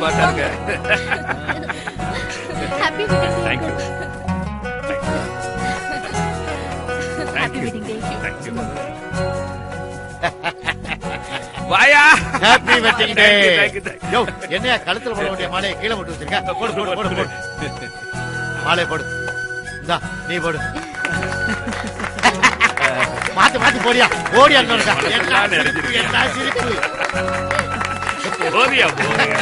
ஸ்மார்ட்டா இருக்க. Happy wedding Thank you. Happy wedding day. Thank you. வாயா. Happy wedding day. Thank you, thank you. யோ, என்னையா கழுத்துல போட வேண்டிய மாலையை கீழே போட்டு வச்சிருக்க? போடு போடு போடு போடு. மாலை போடு. இந்தா நீ போடு. மாத்தி மாத்தி போடியா. ஓடி அண்ணனுக்கா. என்ன சிரிப்பு. போதியா போதியா.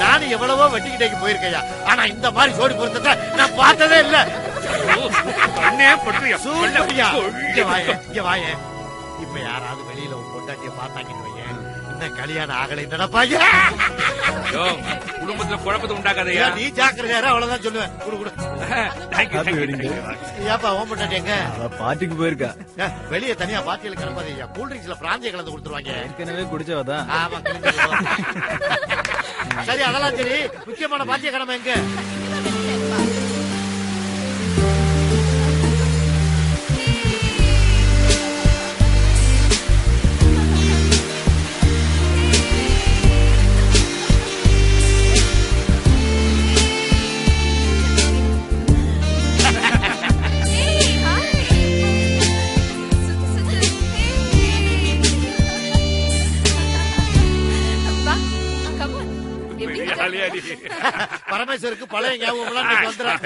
நானும் எவ்வளவோ வெட்டிங் டேக்கு போயிருக்கையா. ஆனா இந்த மாதிரி ஜோடி பொருத்தத்தை நான் பார்த்ததே இல்ல. கண்ணே பட்டுறியா. சூப்பரியா. இங்க வாயே, இங்க வாயே. இப்ப யாராவது வெளியில உன் பொண்டாட்டிய பார்த்தாங்கன்னு வையேன், இன்னும் கல்யாணம் ஆகலை நினைப்பாங்க. யோ, குடும்பத்துல குழப்பத்தை உண்டாக்காதயா. நீ ஜாக்கிரதையா இரு, அவ்வளவுதான் சொல்லுவேன். குடு குடு. Thank you, thank you. ஏப்பா உன் பொண்டாட்டி எங்க? பாட்டிக்கு போயிருக்கா. வெளியே தனியா பாட்டியில கிளம்பாதீங்க. கூல் ட்ரிங்க்ஸ்ல பிராந்திய கலந்து கொடுத்துருவாங்க. ஏற்கனவே குடிச்சவதான். ஆமா, கிளம்பி. சரி, அதெல்லாம் சரி. முக்கியமான பாட்டிய கிழமை எங்க? ஜாலியா நீ. பரமேஸ்வருக்கு பழைய ஞாபகம் எல்லாம் இன்னைக்கு வந்துடும்.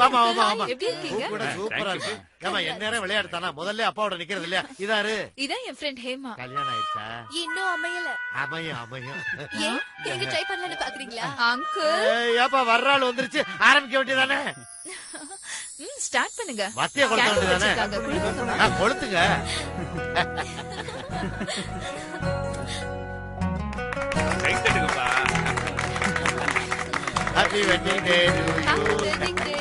ஆமா ஆமா ஆமா. எப்படி இருக்கீங்க? கூட சூப்பரா இருக்கு. ஏமா என் நேரம் விளையாடுத்தானா? முதல்ல அப்பாவோட நிக்கிறது இல்லையா? இதாரு இதான் என் ஃப்ரெண்ட் ஹேமா. கல்யாணம் ஆயிடுச்சா? இன்னும் அமையல. அமையும் அமையும். ஏன் நீங்க ட்ரை பண்ணலாம்னு பாக்குறீங்களா? அங்கிள். ஏப்பா வர்றாள் வந்துருச்சு, ஆரம்பிக்க வேண்டியதானே? ஸ்டார்ட் பண்ணுங்க. வத்திய கொளுத்த வேண்டியதானே? கொளுத்துங்க. கை தட்டுங்கப்பா. Happy wedding day to you. Wedding day.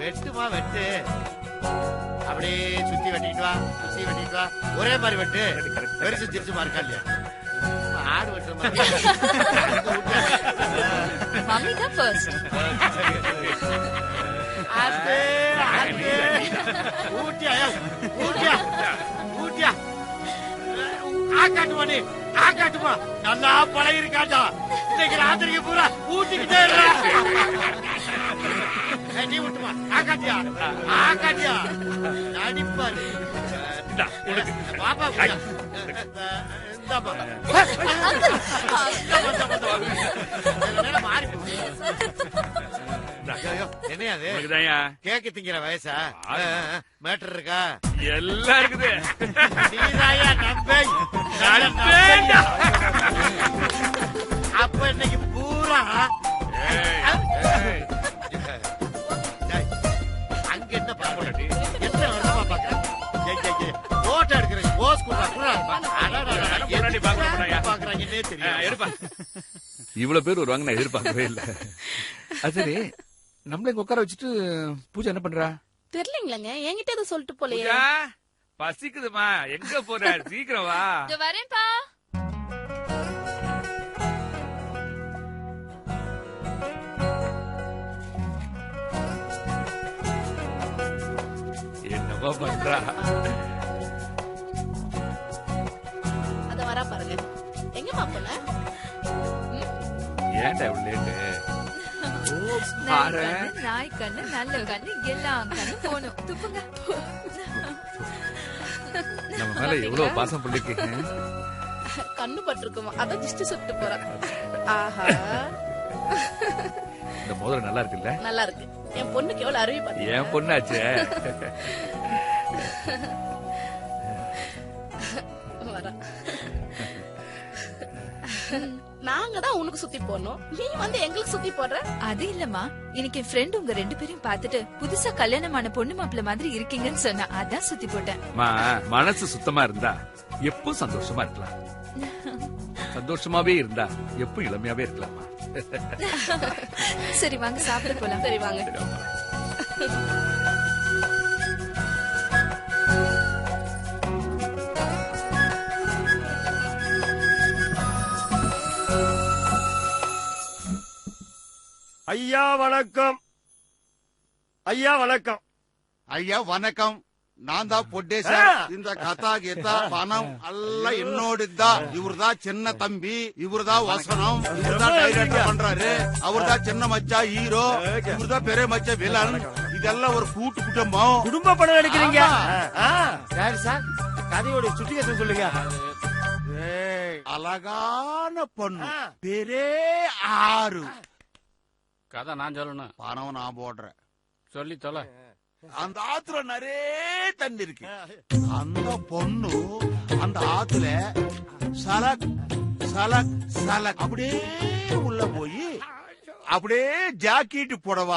வெட்டுமா வெட்டு. அப்படியே சுத்தி வெட்டிட்டு வா, சுத்தி வெட்டிட்டு வா. ஒரே மாதிரி வெட்டு. பெருசு சிரிச்சுமா இருக்கா இல்லையா? ஆடு வெட்டுற மாதிரி. மம்மி தான் ஃபர்ஸ்ட். அதே அதே. ஊட்டியா ஊட்டியா ஊட்டியா. ஆக்காட்டுமா நீ, ஆக்காட்டுமா. நல்லா பழகி இருக்காட்டா. இன்னைக்கு ராத்திரிக்கு பூரா ஊட்டிக்கிட்டே இருக்க. நீ விட்டுமா. ஆக்காட்டியா ஆக்காட்டியா. நடிப்பாரு. பாப்பா இந்தாமா மாறி என்னையாது கேக்கு திங்கிற வயசா? மேட்டர் இருக்கா? எல்லாம் இருக்குது. நீதாயா நம்பை. அப்ப இன்னைக்கு பூரா அங்க என்ன பாக்க? எத்தனை வருஷமா பாக்குறேன். போட்டோ எடுக்கிறேன். போஸ் பாக்குறாங்கன்னே தெரியும். இவ்வளவு பேர் வருவாங்க நான் எதிர்பார்க்கவே இல்ல. அது சரி, நம்மள இங்க உட்கார வச்சுட்டு பூஜா என்ன பண்றா? தெரியலங்களங்க, என்கிட்ட அதை சொல்லிட்டு போலையே. பூஜா, பசிக்குதுமா, எங்க போற? சீக்கிரம் வா. வரேன்பா. என்னவா பண்றா? அத வரா பாருங்க. எங்கம்மா போன? ஏன்டா இவ்வளவு லேட்டு? நாய் கண்ணு, நல்ல கண்ணு, எல்லா கண்ணு போகணும். துப்புங்க. நம்ம மேல எவ்வளவு பாசம் பிள்ளைக்கு. கண்ணு பட்டிருக்குமா, அதான் திஷ்டி சுட்டு போறேன். ஆஹா, இந்த மோதிரம் நல்லா இருக்குல்ல? நல்லா இருக்கு. என் பொண்ணுக்கு எவ்வளவு அருவி பாத்தீங்க. என் பொண்ணாச்சே. நாங்க தான் உனக்கு சுத்தி போடணும், நீ வந்து எங்களுக்கு சுத்தி போடுற. அது இல்லம்மா, இன்னைக்கு என் ஃப்ரெண்ட் உங்க ரெண்டு பேரையும் பார்த்துட்டு புதுசா கல்யாணமான பொண்ணு மாப்பிள்ள மாதிரி இருக்கீங்கன்னு சொன்னா, அதான் சுத்தி போட்டேன். மனசு சுத்தமா இருந்தா எப்பவும் சந்தோஷமா இருக்கலாம். சந்தோஷமாவே இருந்தா எப்பவும் இளமையாவே இருக்கலாமா? சரி வாங்க சாப்பிட போலாம். சரி வாங்க. ஐயா வணக்கம். ஐயா வணக்கம். ஐயா வணக்கம். நான் தான் பொட்டேச இந்த கதா கீதா பணம் எல்லாம் என்னோடுதா. இவருதான் சின்ன தம்பி, இவருதான் வசனம், இவருதான் டைரக்டர் பண்றாரு, அவர்தான் சின்ன மச்சா ஹீரோ, இவருதான் பெரிய மச்சா வில்லன். இதெல்லாம் ஒரு கூட்டு குடும்பம். குடும்ப படம் எடுக்கிறீங்க. சார் கதையோட சுட்டிகேசன் சொல்லுங்க. அழகான பொண்ணு பெரே ஆறு. கதை நான் சொல்லணும், பணம் நான் போடுறேன். சொல்லி தொலை. அந்த ஆத்துல நிறைய தண்ணி இருக்கு. அந்த பொண்ணு அந்த ஆத்துல சலக் சலக் சலக் அப்படியே உள்ள போய் அப்படியே ஜாக்கெட் புடவை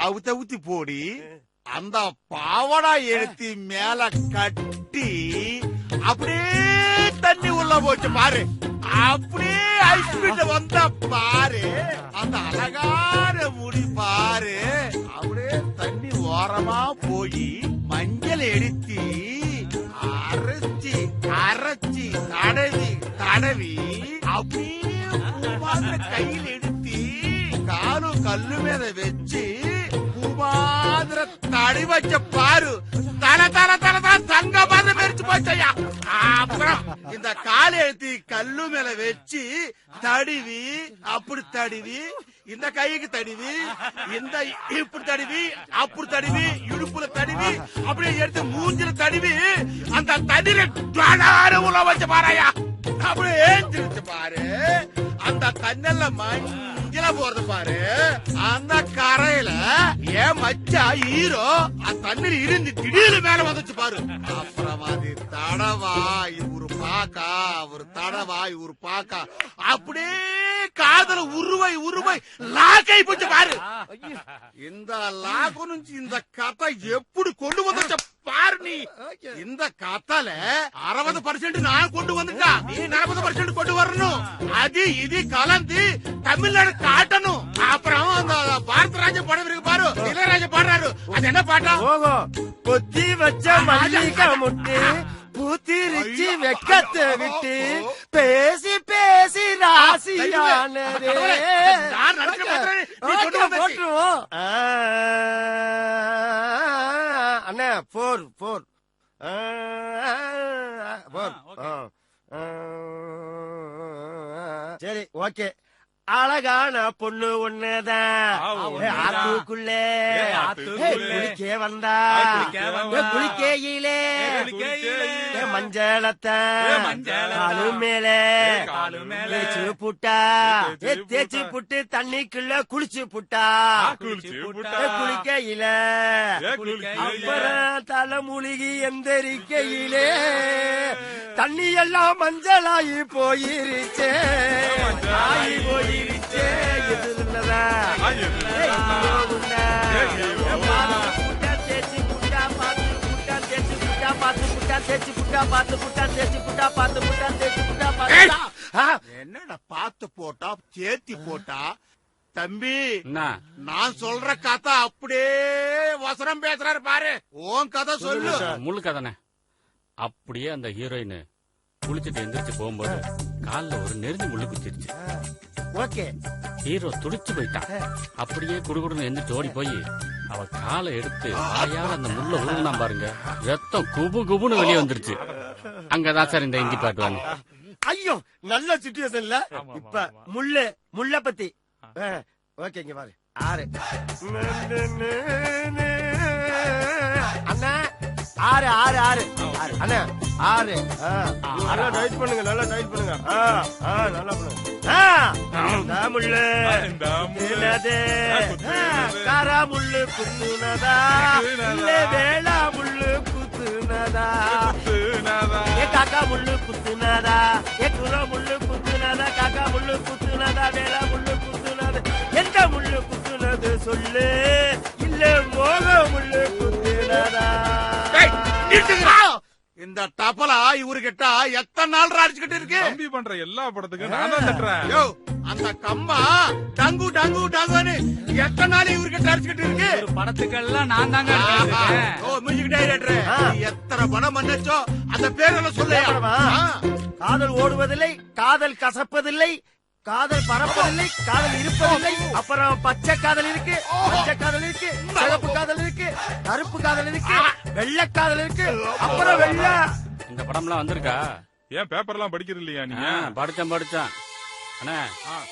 அவுத்தவுத்தி போடி அந்த பாவடா எடுத்து மேல கட்டி அப்படியே தண்ணி உள்ள போச்சு பாரு. அப்படியே ஐஸ்பீட் வந்த பாரு, அந்த அழகான முடி பாரு. அப்படியே தண்ணி ஓரமா போய் மஞ்சள் எடுத்து அரைச்சி அரைச்சி தடவி தடவி அப்படியே கையில் எடுத்து காலும் கல்லு மேல வச்சு பூமாதிர தடி வச்ச பாரு. தல தல தல தான் தங்க மாதிரி மெரிச்சு போச்சையா. அப்புறம் இந்த காலை எழுத்தி கல்லு மேல வச்சு தடிவி அப்படி தடிவி இந்த கைக்கு தடிவி இந்த இப்படி தடிவி அப்படி தடிவி இடுப்புல தடிவி அப்படியே எடுத்து மூஞ்சில தடிவி அந்த தண்ணீர உள்ள வச்ச பாராயா. அப்படியே ஏஞ்சிருச்சு பாரு. அந்த தண்ணல்ல மஞ்சள போறது பாரு. அந்த கரையில ஏன் மச்சா ஹீரோ அந்த தண்ணீர் இருந்து திடீர்னு மேல வந்துச்சு பாரு. அப்புறம் அது தடவா இவரு பாக்கா, அவரு தடவா இவரு பாக்கா, அப்படியே காதல உருவாய் உருவாய் லாக்கை போச்சு பாரு. இந்த லாக்கு నుంచి இந்த கதை எப்படி கொண்டு வந்துச்ச பாரு. நீ இந்த கத்தால 60% நான் கொண்டு வந்துட்டா, நீ 40% கொண்டு வரணும். அது இது கலந்து தமிழ்நாடு காட்டணும். அப்புறம் அந்த பாரதராஜ படம் இருக்கு பாரு, இளையராஜா பாடுறாரு. அது என்ன பாட்டா? கொத்தி வச்ச மல்லிகை முட்டு பூத்திருச்சி வெக்கத்தை விட்டு பேசி பேசி ராசியானதே. போட்டுருவோம் அண்ணா. 4 சரி ஓகே. அழகான பொண்ணு ஒண்ணுதான் ஆத்துக்குள்ளே குளிக்க வந்தா, குளிக்கையிலே மஞ்சளத்தை காலு மேலே தேய்ச்சு புட்டா, தேய்ச்சி புட்டு தண்ணிக்குள்ள குளிச்சு புட்டா, குளிக்கையில அப்புறம் தலை மூழ்கி எந்திரிக்கையிலே தண்ணி எல்லாம் மஞ்சளாயி போயிருச்சே. போயிருச்சே எதுலதா தேய்ச்சி புட்டா பாத்து புட்டா தேய்ச்சி புட்டா பாத்து புட்டா தேய்ச்சி புட்டா பாத்து புட்டா தேய்ச்சி புட்டா பாத்து புட்டா தேய்ச்சி புட்டா பாத்து. என்னடா பாத்து போட்டா சேர்த்தி போட்டா? தம்பி நான் சொல்ற கதை அப்படியே வசனம் பேசுறாரு பாரு. உன் கதை சொல்லு. முழு கதைனே. அப்படியே அந்த ஹீரோயின் குளிச்சுட்டு எந்திரிச்சு போகும்போது கால்ல ஒரு நெருஞ்சி முள்ளு குத்திருச்சு. ஓகே. ஹீரோ துடிச்சு போயிட்டான். அப்படியே குடுகுடுன்னு எந்திரிச்சு ஓடி போய் அவ காலை எடுத்து வாயால அந்த முள்ள உருகுனா பாருங்க, ரத்தம் குபு குபுன்னு வெளியே வந்துருச்சு. அங்கதான் சார் இந்த இந்தி பாட்டு வாங்க. ஐயோ நல்ல சிச்சுவேஷன்ல. இப்ப முள்ள பத்தி ஓகேங்க பாரு. 6 அண்ணா 6 அண்ணா 6 நல்லா டைட் பண்ணுங்க, நல்லா டைட் பண்ணுங்க. நல்லா பண்ணுங்க. முள்ளு காரா முள்ளு குத்துனதா இல்ல வேளா முள்ளு குத்துனதா, ஏ காக்கா முள்ளு குத்துனதா, ஏ குரா முள்ளு குத்துனதா, காக்கா முள்ளு குத்துனதா, வேளா முள்ளு குத்துனதா, எந்த முள்ளு குத்துனது சொல்லு, இல்ல மோக முள்ளு குத்துனதா. இந்த டபலா இவரு கிட்ட எத்தனை நாள் அடிச்சுக்கிட்டு இருக்கு? தம்பி பண்ற எல்லா படத்துக்கும் நான் தான் தட்டுறேன். யோ அந்த கம்பா டங்கு டங்கு டங்குன்னு எத்தனை நாள் இவரு கிட்ட அடிச்சுக்கிட்டு இருக்கு? படத்துக்கெல்லாம் நான் தாங்க. ஓ மியூசிக் டைரக்டர் எத்தனை படம் பண்ணச்சோ அந்த பேரெல்லாம் சொல்ல. காதல் ஓடுவதில்லை, காதல் கசப்பதில்லை, காதல் பறப்பதில்லை, காதல் இருப்பதில்லை. அப்புறம் பச்சை காதல் இருக்கு, பச்சை காதல் இருக்கு, சிவப்பு காதல் இருக்கு, கருப்பு காதல் இருக்கு, வெள்ளை காதல் இருக்கு, அப்புறம் வெள்ளை. இந்த படம்லாம் வந்திருக்கா? ஏன் பேப்பர் எல்லாம் படிக்கிறது இல்லையா நீங்க? படிச்சான் அண்ணா.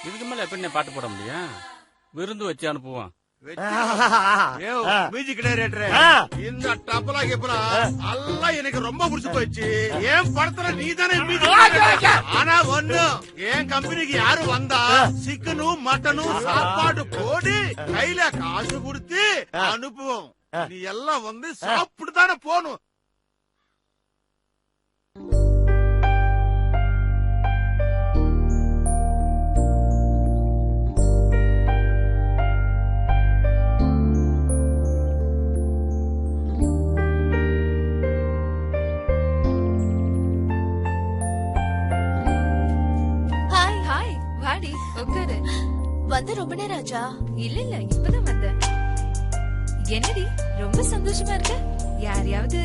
இதுக்கு மேல எப்படி பாட்டு போட முடியும்? விருந்து வச்சு அனுப்புவோம். மியூசிக் டைரக்டர், இந்த டபலா கேப்பலா எல்லாம் எனக்கு ரொம்ப பிடிச்சு போச்சு. என் படத்துல நீ தானே மியூசிக். ஆனா ஒண்ணு, என் கம்பெனிக்கு யாரும் வந்தா சிக்கனும் மட்டனும் சாப்பாடு போட்டு கையில காசு கொடுத்து அனுப்புவோம். நீ எல்லாம் வந்து சாப்பிட்டு தானே போகணும். வந்து ரொம்ப நேரம் ஆச்சா? இல்ல இப்பதான் வந்தேன். என்னடி ரொம்ப சந்தோஷமா இருக்க? யாரையாவது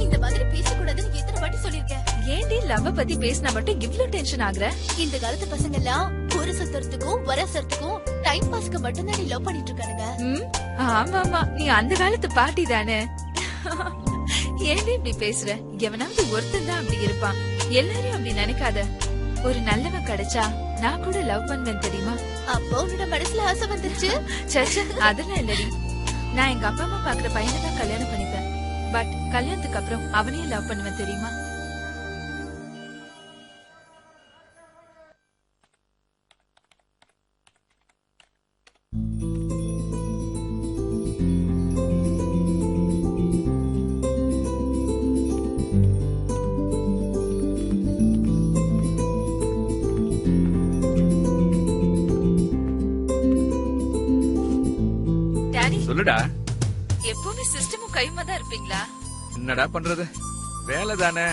இந்த மாதிரி பேசக்கூடாதுன்னு எத்தனை வாட்டி சொல்லிருக்கேன். ஏன்டி லவ் பத்தி பேசினா மட்டும் இவ்ளோ டென்ஷன் ஆகுற? இந்த காலத்து பசங்க எல்லாம் ஒரு சத்தத்துக்கும் வர சத்துக்கும் டைம் பாஸ்க்கு மட்டும் தான் லவ் பண்ணிட்டு இருக்கானுங்க. ஆமா ஆமா, நீ அந்த காலத்து பாட்டி தானே. ஏன்டி இப்படி பேசுற? எவனாவது ஒருத்தன் தான் அப்படி இருப்பான். எல்லாரும் அப்படி நினைக்காத. ஒரு நல்லவன் கிடைச்சா நான் கூட லவ் பண்ணுவேன் தெரியுமா? அப்போ உன்னோட மனசுல ஆசை வந்துருச்சு? சச்சா, அதெல்லாம் இல்லடி. நான் எங்க அப்பா அம்மா பாக்குற பையனை தான் கல்யாணம் பண்ணிப்பேன். பட் கல்யாணத்துக்கு அப்புறம் அவனையும் லவ் பண்ணுவேன் தெரியுமா? சொல்லுடா. எப்பவுமே சிஸ்டமும் கையுமா தான் இருப்பீங்களா? என்னடா பண்றது, வேலை தானே.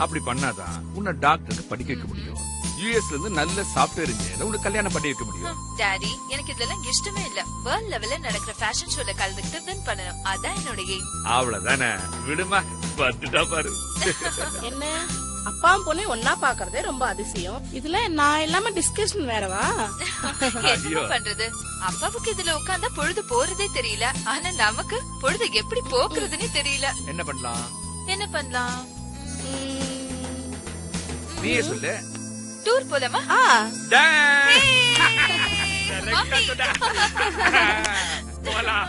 அப்படி பண்ணாதான் உன்னை டாக்டருக்கு படிக்க வைக்க முடியும். யுஎஸ்ல இருந்து நல்ல சாஃப்ட்வேர் இன்ஜினியர் உனக்கு கல்யாணம் பண்ணி வைக்க முடியும். டாடி, எனக்கு இதெல்லாம் இஷ்டமே இல்ல. வேர்ல்ட் லெவல்ல நடக்கிற ஃபேஷன் ஷோல கலந்துக்கிட்டு வின் பண்ணணும். அதான் என்னோட எய்ம். அவ்வளவுதானே, விடுமா. வந்துட்டா பாரு. என்ன அப்பாவும் பொண்ணு ஒன்னா பாக்குறதே ரொம்ப அதிசயம். இதுல நான் இல்லாம டிஸ்கஷன் வேறவா? என்ன பண்றது, அப்பாவுக்கு இதுல உட்கார்ந்தா பொழுது போறதே தெரியல. ஆனா நமக்கு பொழுது எப்படி போக்குறதுன்னு தெரியல. என்ன பண்ணலாம்? என்ன பண்ணலாம்? நீயே சொல்லு. டூர் போலாமா? போலாம்.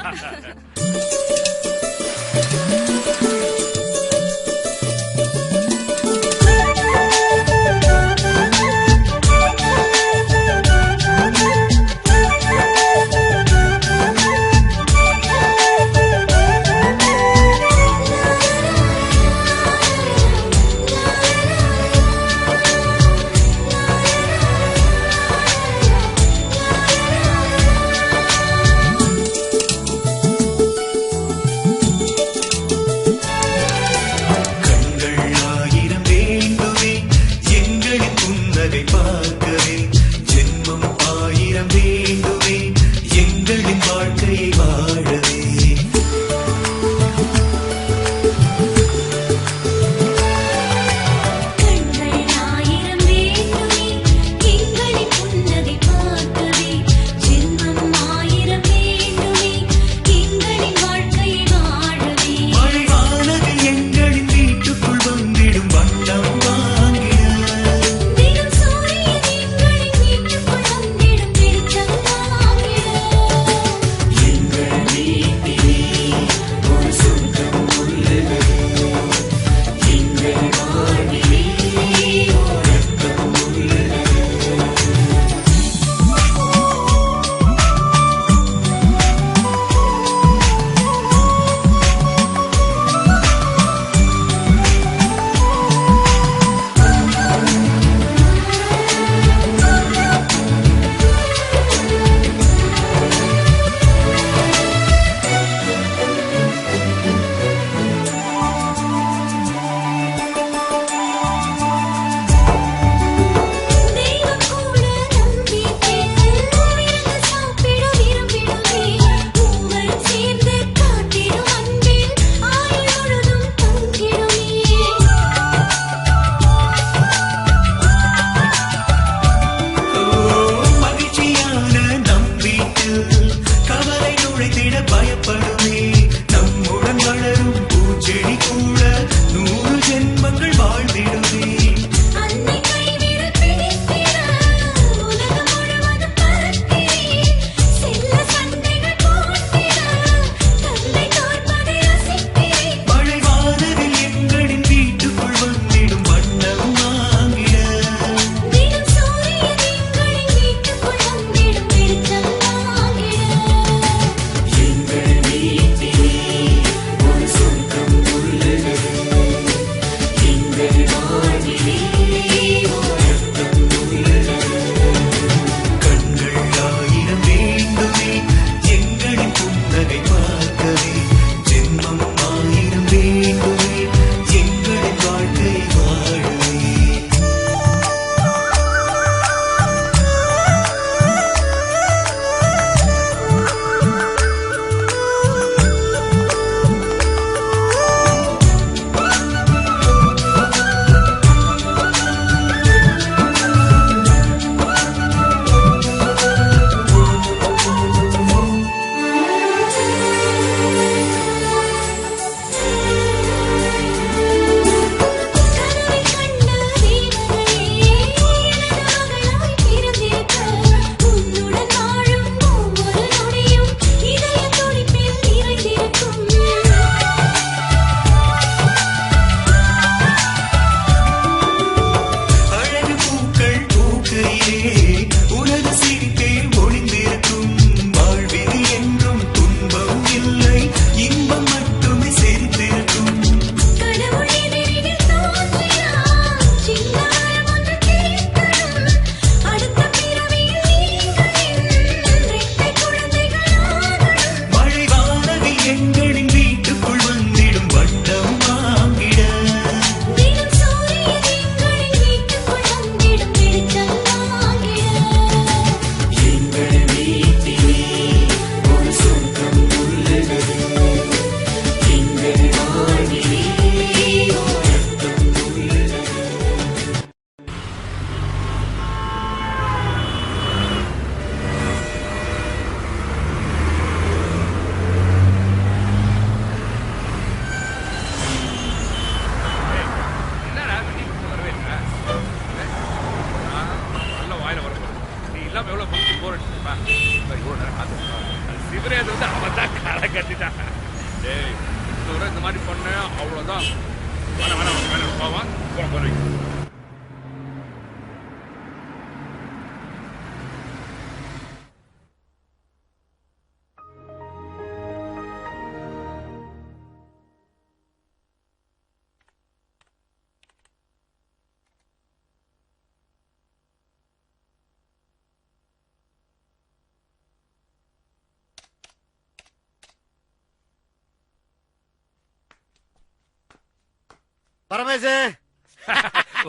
பரமேசு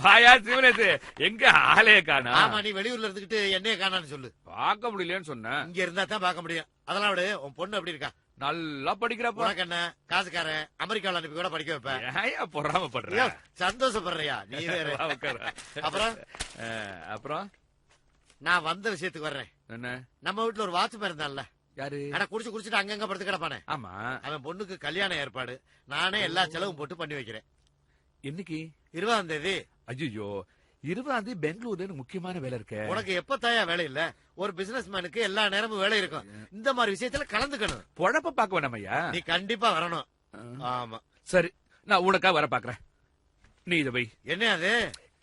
வாயா சிவனேசு, எங்க ஆளே காணா? ஆமா, நீ வெளியூர்ல இருந்துகிட்டு என்னைய காணான்னு சொல்லு. பார்க்க முடியலன்னு சொன்னேன். இங்க இருந்தா தான் பார்க்க முடியும். அதெல்லாம் விடு. உன் பொண்ணு எப்படி இருக்கா? நல்லா படிக்கிறப்ப. உனக்கு என்ன காசுக்காரன் அமெரிக்காவில் அனுப்பி கூட படிக்க வைப்பேன். ஏன் பொறாமப்படுற? சந்தோஷப்படுறியா நீ வேற? அப்புறம் நான் வந்த விஷயத்துக்கு வர்றேன். என்ன? நம்ம வீட்டுல ஒரு வாட்ச்மேன் இருந்தான்ல, யாரு? ஆனா குடிச்சிட்டு அங்கங்க படுத்து கிடப்பானே. ஆமா, அவன் பொண்ணுக்கு கல்யாண ஏற்பாடு நானே எல்லா செலவும் போட்டு பண்ணி வைக்கிறேன். என்னைக்கு? 20ஆம் தேதி. ஐயோ, 20ஆம் தேதி பெங்களூர்ல எனக்கு முக்கியமான வேலை இருக்கு. உனக்கு எப்ப தாயா வேலை இல்ல? ஒரு பிசினஸ் மேனுக்கு எல்லா நேரமும் வேலை இருக்கும். இந்த மாதிரி விஷயத்துல கலந்துக்கணும். பொழப்ப பாக்க வேணாம் ஐயா. நீ கண்டிப்பா வரணும். ஆமா, சரி, நான் உனக்கா வர பாக்குறேன். நீ இதை வை. என்ன அது?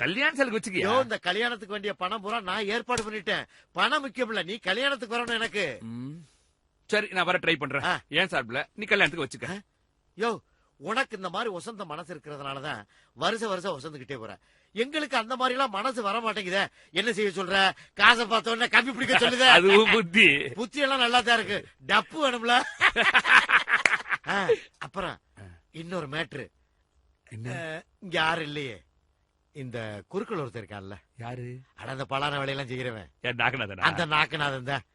கல்யாண செலவு வச்சுக்கியோ? இந்த கல்யாணத்துக்கு வேண்டிய பணம் பூரா நான் ஏற்பாடு பண்ணிட்டேன். பணம் முக்கியம் இல்ல, நீ கல்யாணத்துக்கு வரணும் எனக்கு. சரி, நான் வர ட்ரை பண்றேன். ஏன் சார்பில் நீ கல்யாணத்துக்கு வச்சுக்க. யோ, உனக்கு இந்த மாதிரி வசந்த மனசு இருக்கிறதுனாலதான் வருஷம் வசந்துகிட்டே போற. எங்களுக்கு அந்த மாதிரி எல்லாம் மனசு வர மாட்டேங்குத. என்ன செய்ய சொல்ற? காசை பார்த்தோன்னே கம்பி பிடிக்க சொல்லுத. அதுவும் புத்தி எல்லாம் நல்லா தான் இருக்கு. டப்பு வேணும்ல. அப்புறம் இன்னொரு மேட்ரு. இங்க யாரு இல்லையே, இந்த குறுக்கள் ஒருத்தர் இருக்கான்ல. யாரு? அட, அந்த பலான வேலையெல்லாம் செய்யறவன். அந்த நாக்குநாதன் தான்.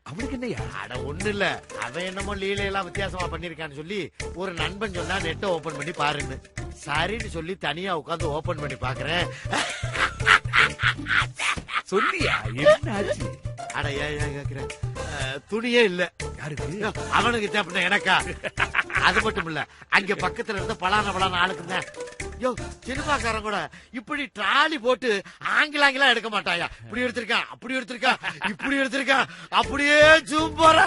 அவனுக்கு என்னையா? அட, ஒண்ணு இல்ல, அவன் என்னமோ லீலையெல்லாம் வித்தியாசமா பண்ணிருக்கான்னு சொல்லி ஒரு நண்பன் சொன்னா நெட்டை ஓபன் பண்ணி பாருன்னு. சரின்னு சொல்லி தனியா உட்காந்து ஓபன் பண்ணி பாக்குறேன். சொல்லியா? என்னாச்சு? அட, ஏன் கேக்குறேன்? துணியே இல்ல. யாருக்கு? அவனுக்கு அப்படின்னா எனக்கா? அது மட்டும் இல்ல, அங்க பக்கத்துல இருந்த பலான ஆளுக்குங்க. யோ, சினிமாக்காரன் கூட இப்படி டிராலி போட்டு ஆங்கிலா எடுக்க மாட்டாயா? இப்படி எடுத்திருக்கான், அப்படி எடுத்திருக்கான், இப்படி எடுத்திருக்கான், அப்படியே ஜூம் போற,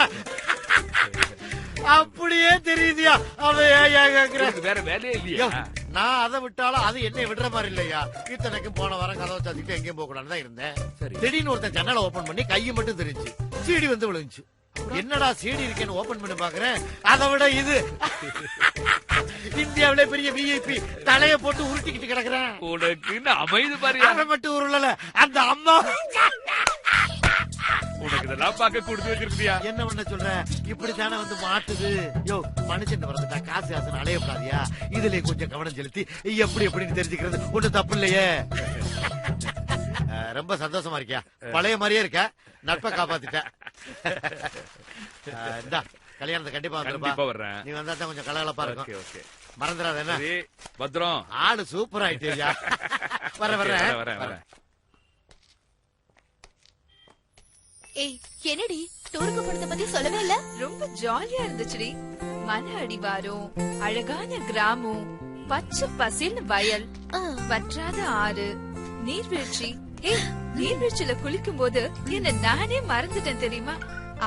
அப்படியே தெரியுதியா? அவன் வேற வேலையே இல்லையா? நான் அதை விட்டாலும் அது என்னை விடுற மாதிரி இல்லையா? இத்தனைக்கும் போன வாரம் கதவை சாத்திட்டு எங்கேயும் போக கூடாதுதான் இருந்தேன். திடீர்னு ஒருத்தன் ஜன்னலை ஓபன் பண்ணி கையை மட்டும் தெரிஞ்சு சீடி வந்து விழுந்துச்சு. என்னடா சீடி இருக்கேன்னு ஓபன் பண்ணி பாக்குறேன், அதை விட இது இந்தியாவிலே பெரிய விஐபி தலைய போட்டு உருட்டிக்கிட்டு கிடக்குறேன். உனக்கு அமைதி பாரு. அவன் மட்டும் உருளல, அந்த அம்மா. உனக்கு இதெல்லாம் பார்க்க கொடுத்து வச்சிருக்கியா? என்ன பண்ண சொல்ற? இப்படித்தானே வந்து மாட்டுது. யோ, மனுஷன் வரதுட்டா காசு காசுன்னு அலையப்படாதியா? இதுல கொஞ்சம் கவனம் செலுத்தி எப்படி எப்படின்னு தெரிஞ்சுக்கிறது ஒண்ணு தப்பு இல்லையே. ரொம்ப சந்தோஷமா இருக்கியா? பழைய மாதிரியே இருக்க. நட்பை காப்பாத்திட்ட. இந்தா, கல்யாணத்தை கண்டிப்பா வர்றேன். நீ வந்தா தான் கொஞ்சம் கலகலப்பா இருக்கும். மறந்துடாத என்ன? பத்திரம். ஆளு சூப்பர் ஆயிட்டியா? வர. ஏய், என்னடி டூருக்கு போறத பத்தி சொல்லவே இல்ல? ரொம்ப ஜாலியா இருந்துச்சுடி. மன அடிவாரம், அழகான கிராமம், பச்சை பசேல்னு வயல், வற்றாத ஆறு, நீர்வீழ்ச்சி. ஏய், நீர்வீழ்ச்சியில குளிக்கும் போது என்ன நானே மறந்துட்டேன் தெரியுமா?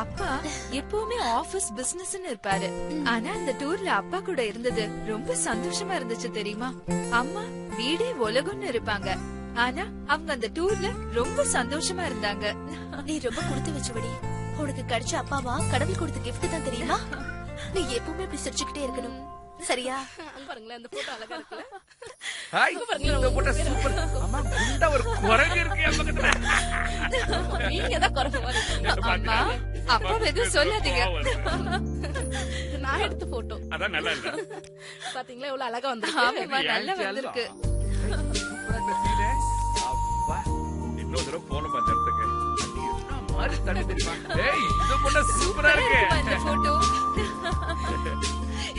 அப்பா எப்பவுமே ஆபீஸ் பிசினஸ்னு இருப்பாரு. ஆனா அந்த டூர்ல அப்பா கூட இருந்தது ரொம்ப சந்தோஷமா இருந்துச்சு தெரியுமா? அம்மா வீடே உலகம்னு இருப்பாங்க. ஆனா அவங்க அந்த டூர்ல ரொம்ப சந்தோஷமா இருந்தாங்க. நீ ரொம்ப கொடுத்து வச்சபடி. உனக்கு கிடைச்ச அப்பாவா கடவுள் கொடுத்த கிஃப்ட் தான் தெரியுமா? நீ எப்பவுமே இப்படி சிரிச்சுக்கிட்டே இருக்கணும், சரியா? பாருங்களேன், அந்த போட்டோ அழகா இருக்குல்ல? ஹாய், இந்த போட்டோ சூப்பர். அம்மா, குண்டா ஒரு குரங்கு இருக்கு என் பக்கத்துல. நீங்க தான் குரங்கு மாதிரி இருக்கீங்க. அம்மா, அப்பா எதுவும் சொல்லாதீங்க. நான் எடுத்த போட்டோ அதான் நல்லா இல்ல. பாத்தீங்களா எவ்வளவு அழகா வந்திருக்கு? ஆமாமா, நல்லா வந்திருக்கு. அப்பா, இன்னொரு தடவை போன இடத்துக்கு மாதிரி தண்ணி தெரியுமா? ஏய், இந்த போட்டோ சூப்பரா இருக்கு. இந்த போட்டோ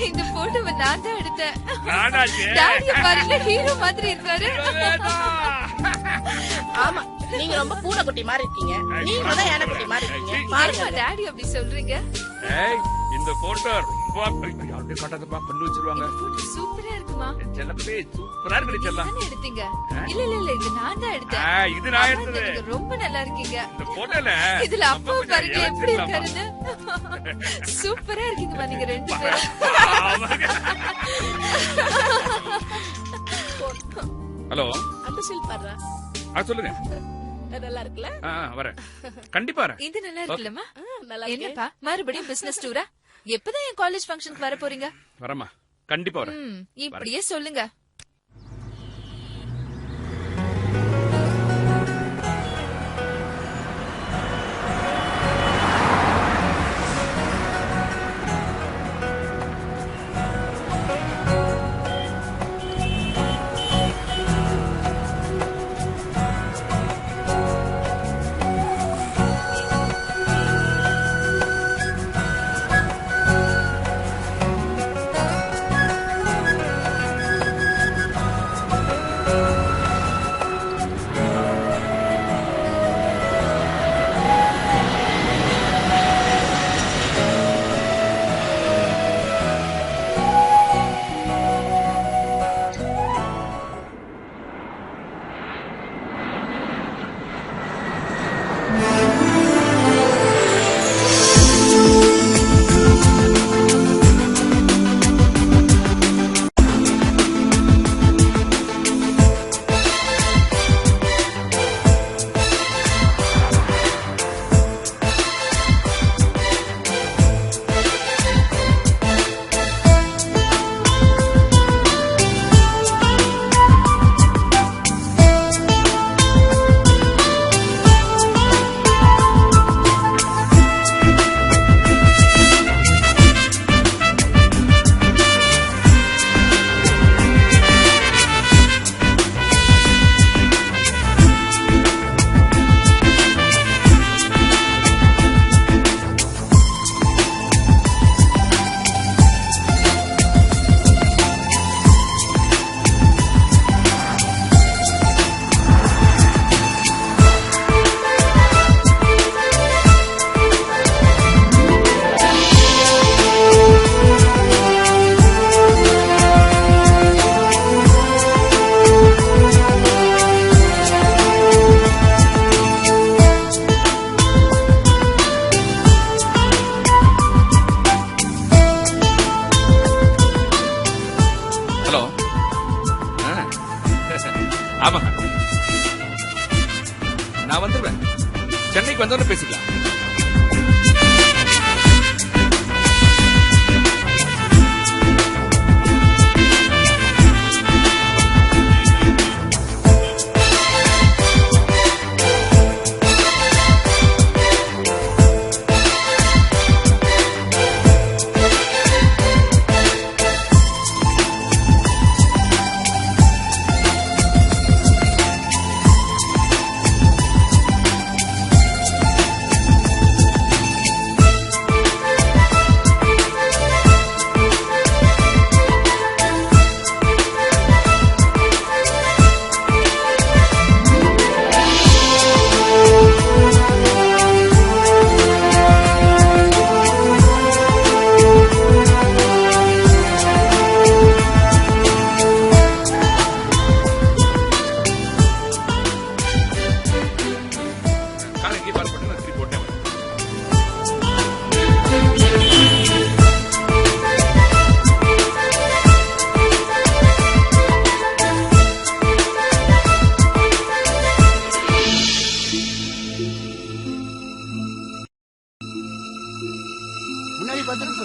இந்த போட்டோவை நான் தான் எடுத்தேன். டாடிய பாருங்க, ஹீரோ மாதிரி இருக்காரு. ஆமா, நீங்க ரொம்ப பூனைக்குட்டி மாதிரி இருக்கீங்க. நீங்க தான் யானைக்குட்டி மாதிரி இருக்கீங்க. பாருங்க டாடி அப்படி சொல்றீங்க. ஏய், இந்த போட்டோ ரொம்ப அப்படியே காட்டாதப்பா, பண்ணி வச்சிருவாங்க. போட்டோ சூப்பரா இருக்கு. இருக்குமா? என் செல்லப்பே சூப்பரா இருக்கு செல்லம். தானே எடுத்தீங்க? இல்ல இது நான் தான் எடுத்தேன். இது நான் எடுத்தது. நீங்க ரொம்ப நல்லா இருக்கீங்க. இந்த போட்டோல இதுல அப்பா பாருங்க எப்படி இருக்காருன்னு. சூப்பரா இருக்கீங்கம்மா நீங்க ரெண்டு பேரும். ஹலோ அந்த ஷீல் பாருடா. சொல்லுங்க. நல்லா இருக்குல்ல? வரேன், கண்டிப்பா வரேன். இது நல்லா இருக்குல்லம்மா? நல்லா இருக்கு. என்னப்பா மறுபடியும் பிசினஸ் டூரா? எப்பதான் என் காலேஜ் ஃபங்க்ஷனுக்கு வர போறீங்க? வரமா, கண்டிப்பா வரேன். இப்படியே சொல்லுங்க. ஆமா, நான் வந்துருவேன். சென்னைக்கு வந்தோன்னு பேசிக்கலாம்.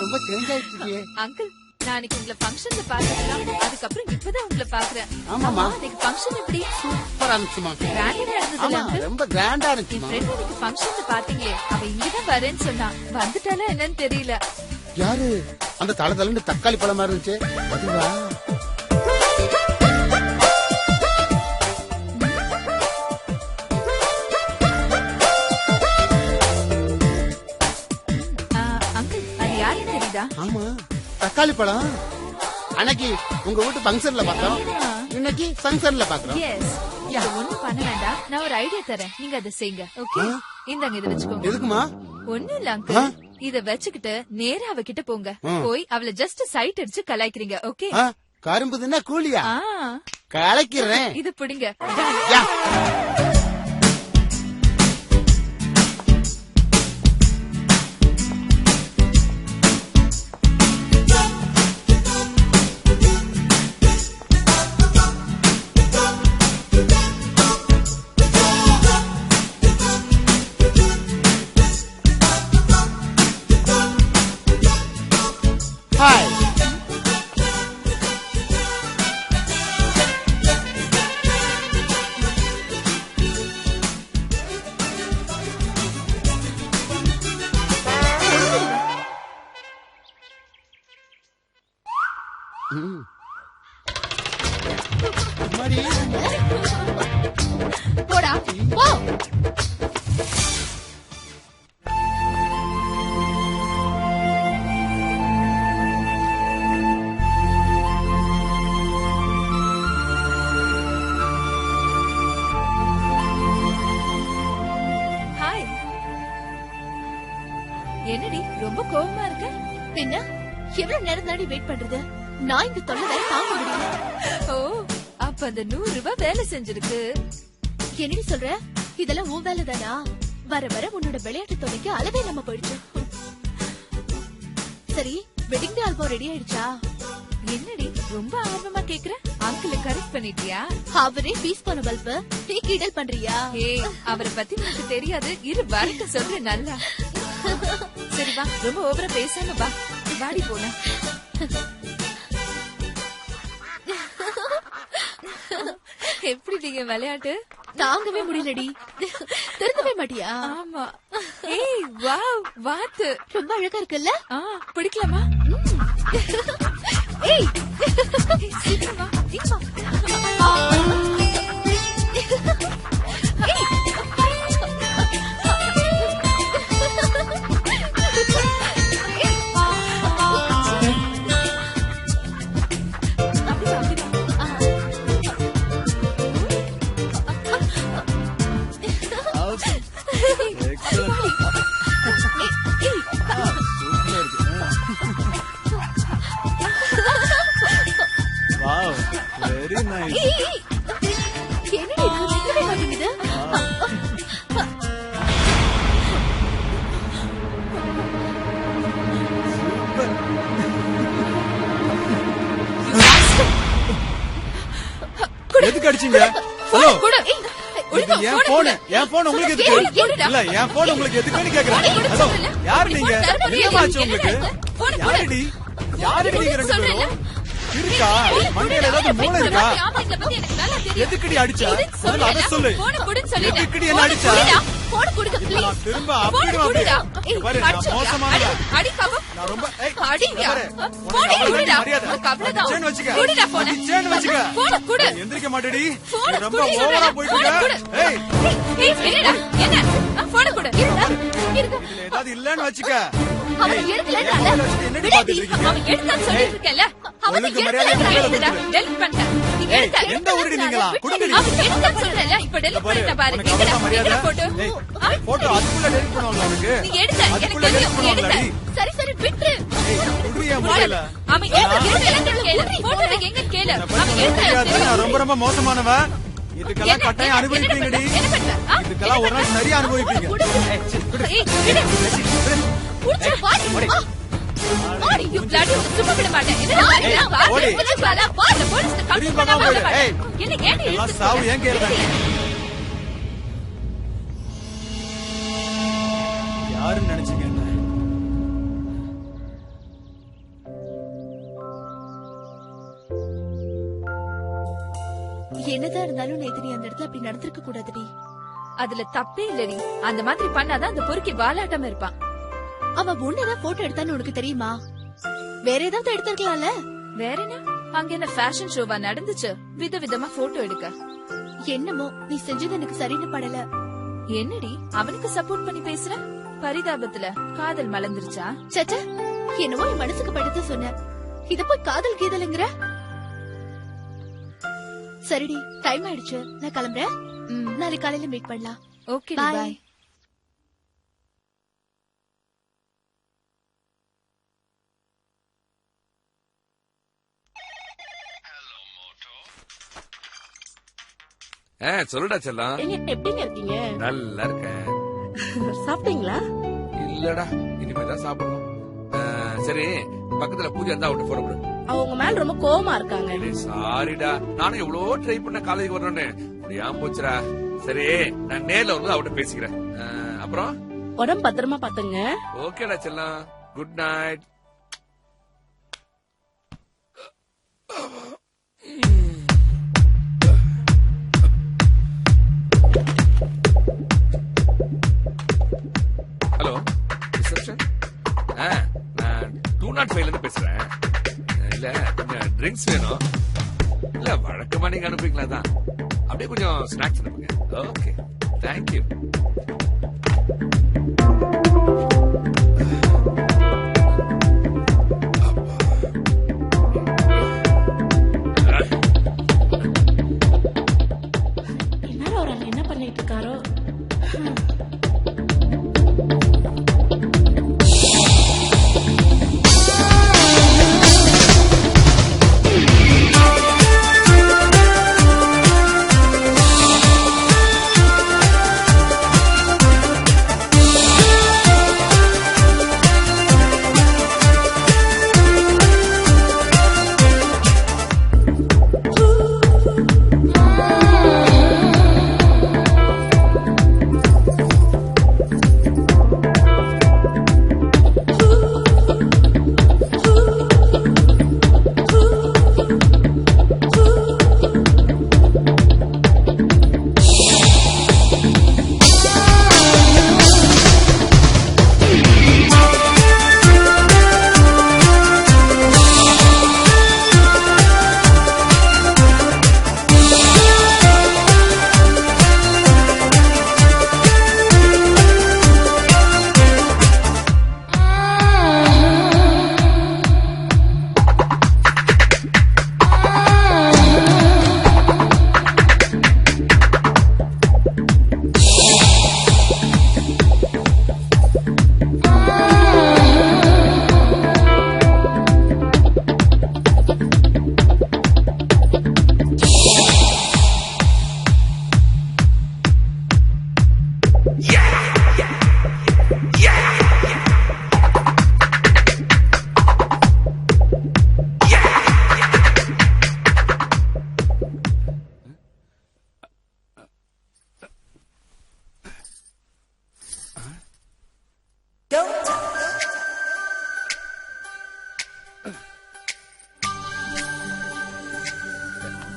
ரொம்ப சேஞ்ச் ஆயிடுச்சு. அங்கிள், நான் அன்னைக்கு உங்களை ஃபங்க்ஷன்ல பார்த்தேன். அதுக்கப்புறம் இப்பதான் உங்களை பாக்குறேன். ஆமாமா, அன்னைக்கு ஃபங்க்ஷன் எப்படி? சூப்பரா இருந்துச்சுமா. கிராண்டா இருந்ததுல அங்கிள். ரொம்ப கிராண்டா இருந்துச்சுமா. என் ஃப்ரெண்ட் அன்னைக்கு ஃபங்க்ஷன்ல பாத்தீங்களே, அவ இங்கதான் வரேன்னு சொன்னா. வந்துட்டாலா என்னன்னு தெரியல. யாரு? அந்த தளதளன்னு தக்காளி பழமா இருந்துச்சு அதுவா? ஆமா, தக்காளி பழம். அன்னைக்கு உங்க வீட்டு ஃபங்க்ஷன்ல பார்த்தோம், இன்னைக்கு ஃபங்க்ஷன்ல பாக்குறோம். ஒண்ணு பண்ண வேண்டாம், நான் ஒரு ஐடியா தரேன், நீங்க அதை செய்யுங்க. ஓகே, இந்தாங்க இதை வச்சுக்கோங்க. எதுக்குமா? ஒண்ணும் இல்ல அங்கிள், இத வச்சுக்கிட்டு நேரா அவகிட்ட போங்க. போய் அவளை ஜஸ்ட் சைட் அடிச்சு கலாய்க்கிறீங்க. ஓகே, கரும்பு தின்னா கூலியா ஆ, கலக்கிறேன். இது பிடிங்க. யா. ஹாய். அம்மாடி. போடா போ. ஹாய். என்னடி ரொம்ப கோவமா இருக்க? பின்ன எவ்வளவு நேரம் தாண்டி வெயிட் பண்றது? நான் இந்த தொல்லை வேற தாங்க முடியல. ஓ, அப்ப அந்த 100 ரூபாய் வேலை செஞ்சிருக்கு. என்னடி சொல்ற? இதெல்லாம் உன் வேலை தானா? வர வர உன்னோட விளையாட்டு தொலைக்கு அளவே இல்லாம போயிடுச்சு. சரி, வெட்டிங் டே ஆல்பம் ரெடி ஆயிடுச்சா? என்னடி ரொம்ப ஆர்வமா கேக்குற? அங்கிள் கரெக்ட் பண்ணிட்டியா? அவரே பீஸ் போன பல்ப நீ கிண்டல் பண்றியா? ஏய், அவரை பத்தி எனக்கு தெரியாது. இரு வரக்க சொல்றேன் நல்லா. சரி வா, ரொம்ப ஓவரா பேசாம வா. வாடி போன. எப்படி நீங்க விளையாட்டு? தாங்கவே முடியலடி. திருந்தவே மாட்டியா? ஆமா. ஏய் வாவ், வாத்து ரொம்ப அழகா இருக்குல்ல? பிடிக்கலாமா? ஏய் சீக்கிரம் வா, இங்க வா. Wow, very nice. என்னடி இது நிக்கவே மாட்டேங்குது? எதுக்கு அடிச்சீங்க? ஹலோ, குடு. இது என் போன். என் போன் உங்களுக்கு எதுக்கு? இல்ல, என் போன் உங்களுக்கு எதுக்குன்னு கேக்குறேன். ஹலோ, யாரு நீங்க? என்னமாச்சு உங்களுக்கு? யாருடி? யாருடி நீங்க ரெண்டு பேரும்? இருக்கா மண்டையில ஏதாவது மூளை இருக்கா? எதுக்குடி அடிச்சா? முதல்ல அத சொல்லு. எதுக்குடி என்ன அடிச்சா? போன் குடுங்க இப்ப ப்ளீஸ். நான் திரும்ப அப்படிடுவேன். இங்க பாரு, நான் மோசமானவன். அடி கவ. நான் ரொம்ப அடியா. உனக்கு போன் அவ்வளவு குடுடா. மரியாதை. உனக்கு அவ்வளவுதான். செயின் வச்சுக்க. குடுடா போன். செயின் வச்சுக்க. போன் குடு. எந்திரிக்க மாட்டேடி. போன் நீ ரொம்ப குடு. ஓவரா போயிட்டு போன் இருக்க. குடு. ஏய், ஏய் என்னடா? என்ன? போன் குடு. இருடா. இருங்க. இதுல ஏதாவது இல்லன்னு வச்சுக்க. அவன் ஏய், எடுக்கலன்னு என் phone வச்சுட்டு என்னடி பாத்துட்டு இருக்கீங்க? அவன் எடுத்தான்னு சொல்லிட்டு இருக்கேன்ல. அவன் ஒழுங்கு மரியாதையா எடுத்தான்னு கொடுத்துடு. டெலிட் பண்ணிட்டேன். நீ ஏய், எடுத்த. எந்த ஊருடி நீங்களா? கொடுங்கடி. அவன் எடுத்தான்னு சொல்றேன்ல. இப்ப டெலிட் பண்ணிட்ட பாரு. உனக்கு அவ்வளவுதான் மரியாதை. எங்கடா போட்டு? ஏய், போட்டோ அதுக்குள்ள டெலிட் பண்ணுவாங்க உனக்கு. நீ எடுத்த. எனக்கு அதுக்குள்ள தெரியும். delete பண்ணுவாங்களாடி? எடுத்த. சரி சரி விட்டு. ஏய், குடுறி என் மொபைல. அவன் எடுத்த கேளு. போட்டோ எங்க கேளு. அவன் தெரியாது, நான் ரொம்ப எடுத்த. ரொம்ப மோசமானவன். இதுக்கெல்லாம் கட்டாயம் அனுபவிப்பீங்கடி. என்ன பண்ண? இதுக்கெல்லாம் ஒரு நாள் சரியா அனுபவிப்பீங்க. ஏய், சரி, விடு. ஏய், விடு. புடிச்சு வாடி. ஓடி, you bloody சும்மா விட மாட்டேன். என்ன ஏய், ஓடி. போலீஸ் திரும்பி பார்க்காம போயிடு. ஏய், என்ன ஏன் எல்லாம் சாவு ஏன் கேளுங்க. யாருன்னு நினைச்சீங்க என்ன? என்னதான் இருந்தாலும் நேத்து நீ அந்த இடத்துல அப்படி நடந்திருக்க கூடாதுடி. அதுல தப்பே இல்லடி. அந்த மாதிரி பண்ணாதான் அந்த பொறுக்கி வாலாட்டம் இருப்பான். அவன் உன்னதான் போட்டோ எடுத்தான்னு உனக்கு தெரியுமா? வேற ஏதாவது எடுத்திருக்கலாம்ல? வேற என்ன? அங்க என்ன ஃபேஷன் ஷோவா நடந்துச்சு? விதவிதமா போட்டோ எடுக்க. என்னமோ நீ செஞ்சது எனக்கு சரின்னு படல. என்னடி அவனுக்கு சப்போர்ட் பண்ணி பேசுற? பரிதாபத்துல காதல் மலர்ந்துருச்சா? சச்சா, என்னமோ என் மனசுக்கு படுத்து சொன்ன. இத போய் காதல் கீதலுங்கிற? சரிடி, டைம் ஆயிடுச்சு. நான் கிளம்புறேன். நாளைக்கு காலையில மீட் பண்ணலாம். Okay Bye. பாய். சொல்லுடா செல்லம். எங்க எப்படிங்க இருக்கீங்க? நல்லா இருக்கேன். சாப்பிட்டீங்களா? இல்லடா, இனிமேதான் சாப்பிடணும். சரி, பக்கத்துல பூஜை இருந்தா அவட்ட போன் கொடு. அவங்க மேல ரொம்ப கோவமா இருக்காங்க. சாரிடா, நானும் எவ்வளவு ட்ரை பண்ண காலேஜ் வரணும்னு முடியாம போச்சுடா. சரி, நான் நேர்ல வந்து அவட்ட பேசிக்கிறேன். அப்புறம் உடம்பு பத்திரமா பாத்துங்க. ஓகேடா செல்லம், குட் நைட். Hello, reception. நான் 205 இருந்து பேசுறேன். இல்ல, கொஞ்சம் ட்ரிங்க்ஸ் வேணும். இல்ல, வழக்கமா நீங்க அனுப்புவீங்களா தான். அப்படியே கொஞ்சம் ஸ்நாக்ஸ் அனுப்புங்க. Okay, thank you. என்னடா ஒரு என்ன பண்ணிட்டு இருக்காரோ?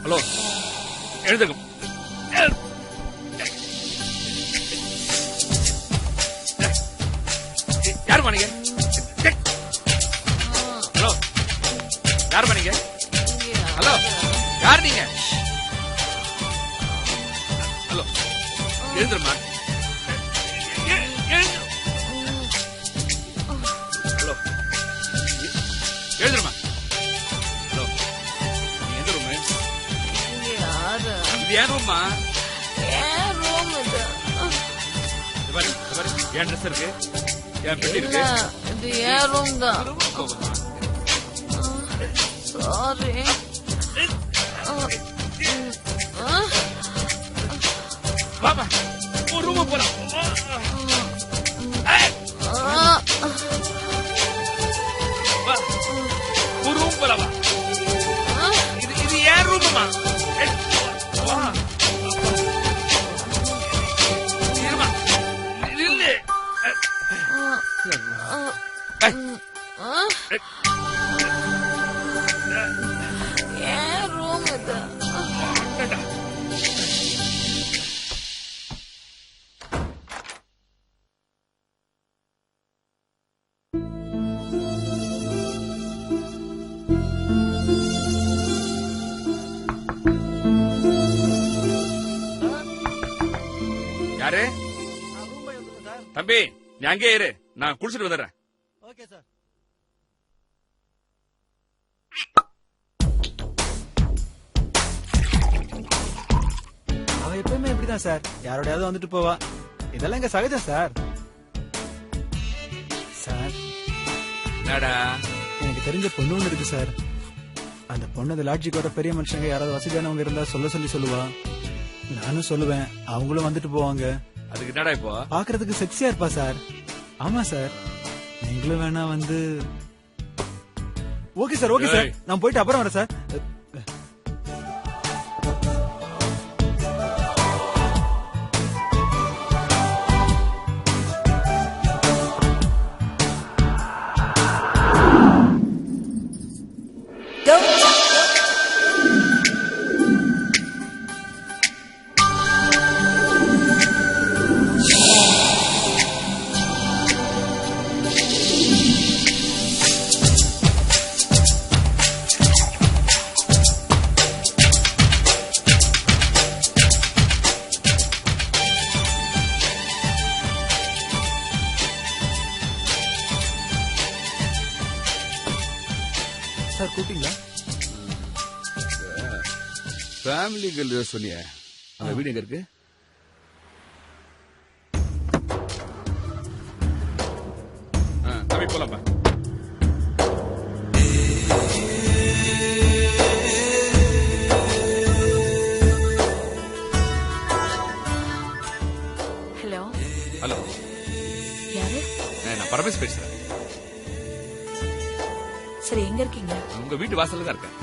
ஹலோ, எழுதுங்க. யார் பண்ணீங்க? ஹலோ, யார் பண்ணீங்க? ஹலோ, யார் நீங்க? ஹலோ, எழுந்துருமா. ஹலோ, எழுந்துருமா. ஹலோ, எந்த ரூம்? இது ஏன் ரூமா? என் ட்ரெஸ் இருக்கு, என் பெட்டி இருக்கு. இது ஏன் ரூம் தான். சாரி. பாப்பா, ஒரு ரூம் போலாம். ஒரு ரூம் போலாமா? இது ஏன் ரூமா? ஏன் ரூம் இது? யாரு? தம்பி, நீ அங்கே இரு, நான் குளிச்சுட்டு வந்துடுறேன். Okay sir. அவ எப்பவுமே இப்படிதான் சார், யாரோடையாவது வந்துட்டு போவா. இதெல்லாம் எங்க சகஜம் சார். சார், எனக்கு தெரிஞ்ச பொண்ணு ஒண்ணு இருக்கு சார். அந்த பொண்ணு லாட்ஜிக்கோட பெரிய மனுஷங்க யாராவது வசதியானவங்க இருந்தா சொல்ல சொல்லுவா. நானும் சொல்லுவேன், அவங்களும் வந்துட்டு போவாங்க. அதுக்கு என்னடா இப்போ? பாக்குறதுக்கு செக்ஸியா இருப்பா சார். ஆமா சார், நீங்களும் வேணா வந்து. ஓகே சார், ஓகே சார், நான் போயிட்டு அப்புறம் வரேன் சார். சார் கூப்பிட்டீங்களா? ஃபேமிலி கேர்ள் சொன்னிய, அந்த வீடு எங்க இருக்கு? தம்பி போலாம்ப்பா. ஹலோ ஹலோ, யாரு? நான் பரமேஷ் பேசுறேன். சரி, எங்க இருக்கீங்க? உங்க வீட்டு வாசல்ல தான் இருக்கேன்.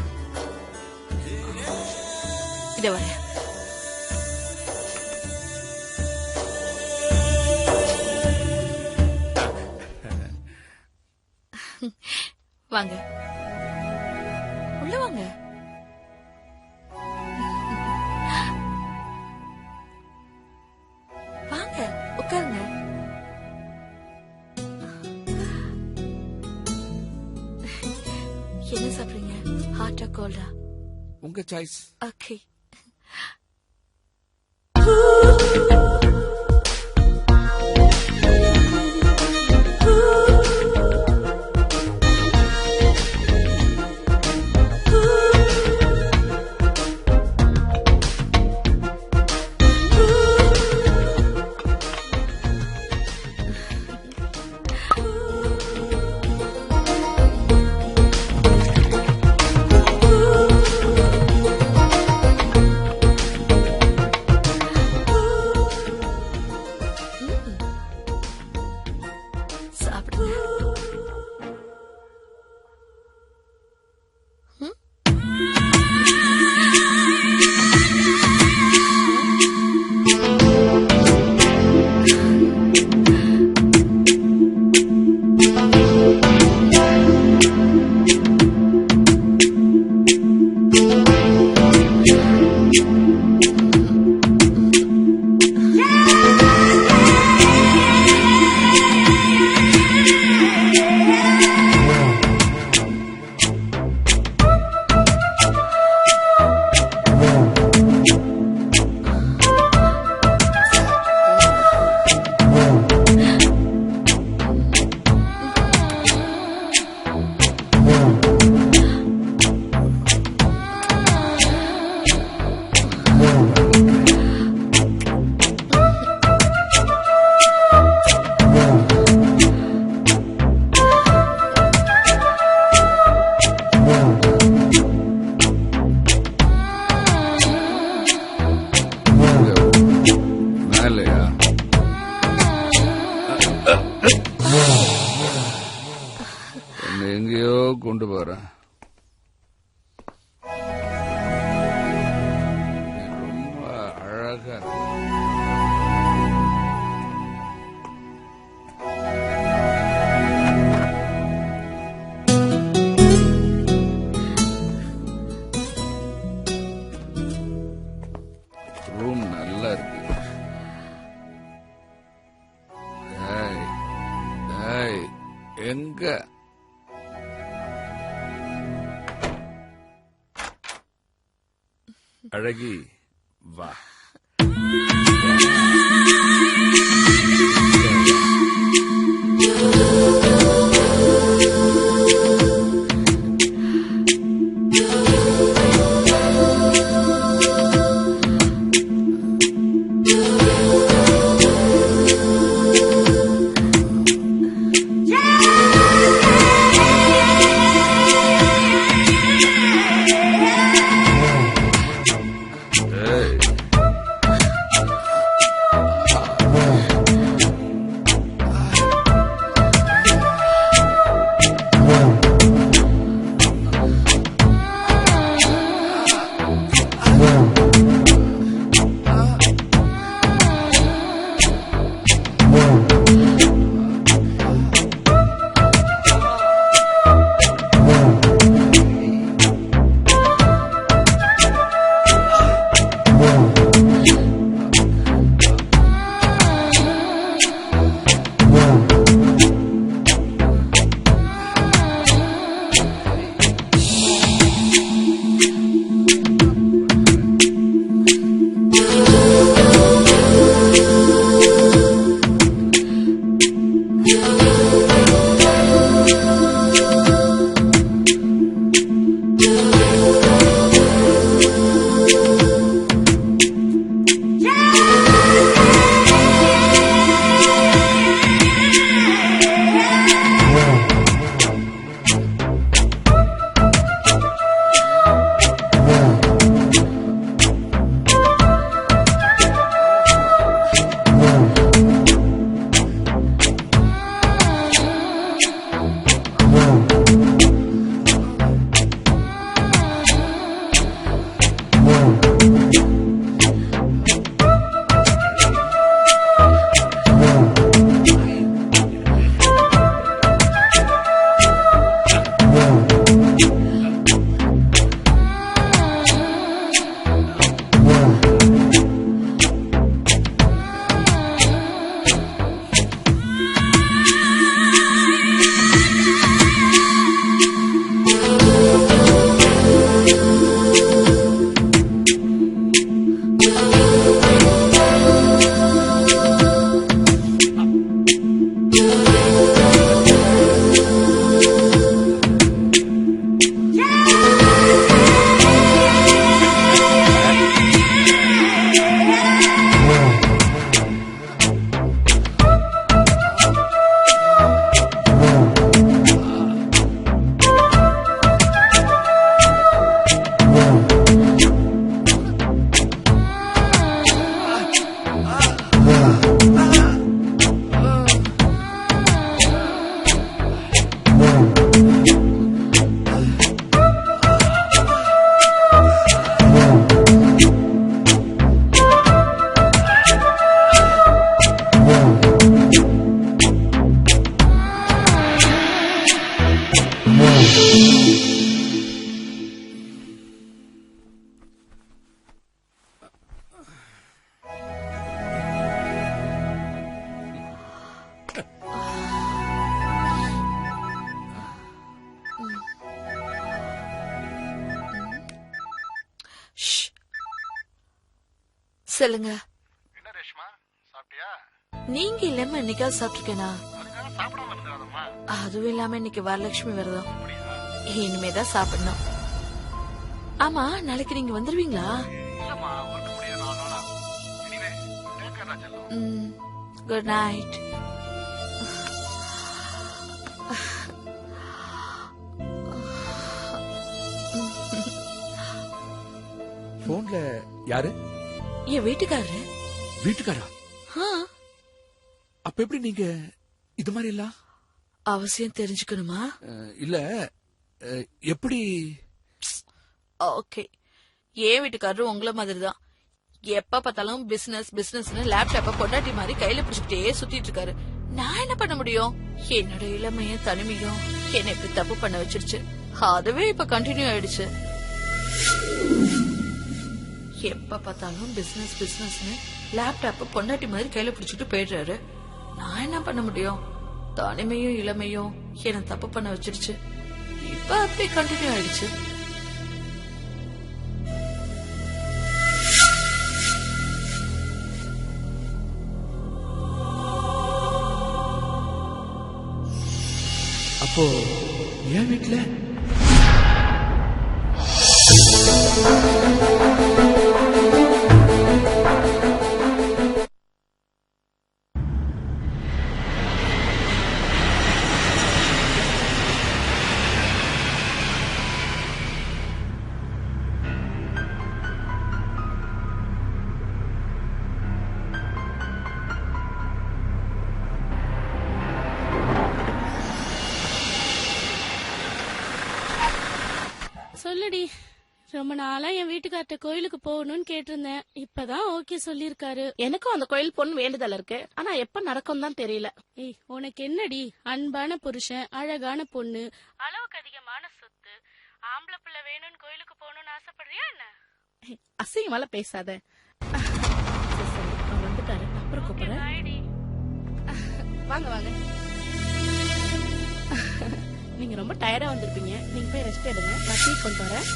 இத வரேன். வாங்க, உள்ள வாங்க. வாங்க, உட்காருங்க. என்ன சாப்பிடுறீங்க? ஹாட்டா கோல்டா? உங்க சாய்ஸ். ஓகே. எங்கேயோ கொண்டு போறேன். ரொம்ப அழகா ரூம் நல்லா இருக்கு. எங்க அழகி வா. சொல்லுங்க. என்ன ரேஷ்மா சாப்பிட்டியா? நீங்க இல்லாம என்னைக்காவது சாப்பிட்டுருக்கேனா? சாப்பிடாம இருந்தாதம்மா. அதுவும் இல்லாம இன்னைக்கு வரலட்சுமி விரதம். இனிமேதான் சாப்பிடணும். ஆமா, நாளைக்கு நீங்க வந்துருவீங்களா? இல்லம்மா, ஒர்க் முடியாது 4 நாளா. எனிவே டேக் கேர் ராஜல்லோ. Good night. போன்ல யாரு? என் வீட்டுக்காரரு. வீட்டுக்காரா? அப்ப எப்படி நீங்க இது மாதிரி எல்லாம்? அவசியம் தெரிஞ்சுக்கணுமா? இல்ல, எப்படி? ஓகே, என் வீட்டுக்காரரு உங்கள மாதிரிதான். எப்ப பார்த்தாலும் பிசினஸ் பிசினஸ்னு லேப்டாப்ப பொண்டாட்டி மாதிரி கையில பிடிச்சுக்கிட்டே சுத்திட்டு இருக்காரு. நான் என்ன பண்ண முடியும்? என்னோட இளமையும் தனிமையும் என்ன இப்படி தப்பு பண்ண வச்சிருச்சு. அதுவே இப்ப கண்டினியூ ஆயிடுச்சு. எப்ப பார்த்தாலும் பிசினஸ் பிசினஸ்னு லேப்டாப்ப பொண்டாட்டி மாதிரி கையில பிடிச்சிட்டு போயிடுறாரு. நான் என்ன பண்ண முடியும்? தனிமையும் இளமையும் என்ன தப்பு பண்ண வச்சிருச்சு. இப்ப அப்படியே கண்டினியூ ஆயிடுச்சு. அப்போ என் வீட்டுல சொல்லுடி. ரொம்ப நாளா என் வீட்டுக்கார்ட்ட கோயிலுக்கு போகணும்னு கேட்டிருந்தேன். இப்பதான் ஓகே சொல்லிருக்காரு. எனக்கும் அந்த கோயில் பொண்ணு வேண்டுதல் இருக்கு. ஆனா எப்ப நடக்கும் தான் தெரியல. ஏய், உனக்கு என்னடி? அன்பான புருஷன், அழகான பொண்ணு, அளவுக்கு அதிகமான சொத்து, ஆம்பளை பிள்ளை வேணும்னு கோயிலுக்கு போகணும்னு ஆசைப்படுறியா என்ன? அசிங்கமால பேசாத. வந்துட்டாரு, அப்புறம் கூப்பிடுறேன். வாங்க வாங்க. நீங்க ரொம்ப டயர்டா வந்திருப்பீங்க. நீங்க போய் ரெஸ்ட் எடுங்க. நான் டீ கொண்டு வரேன்.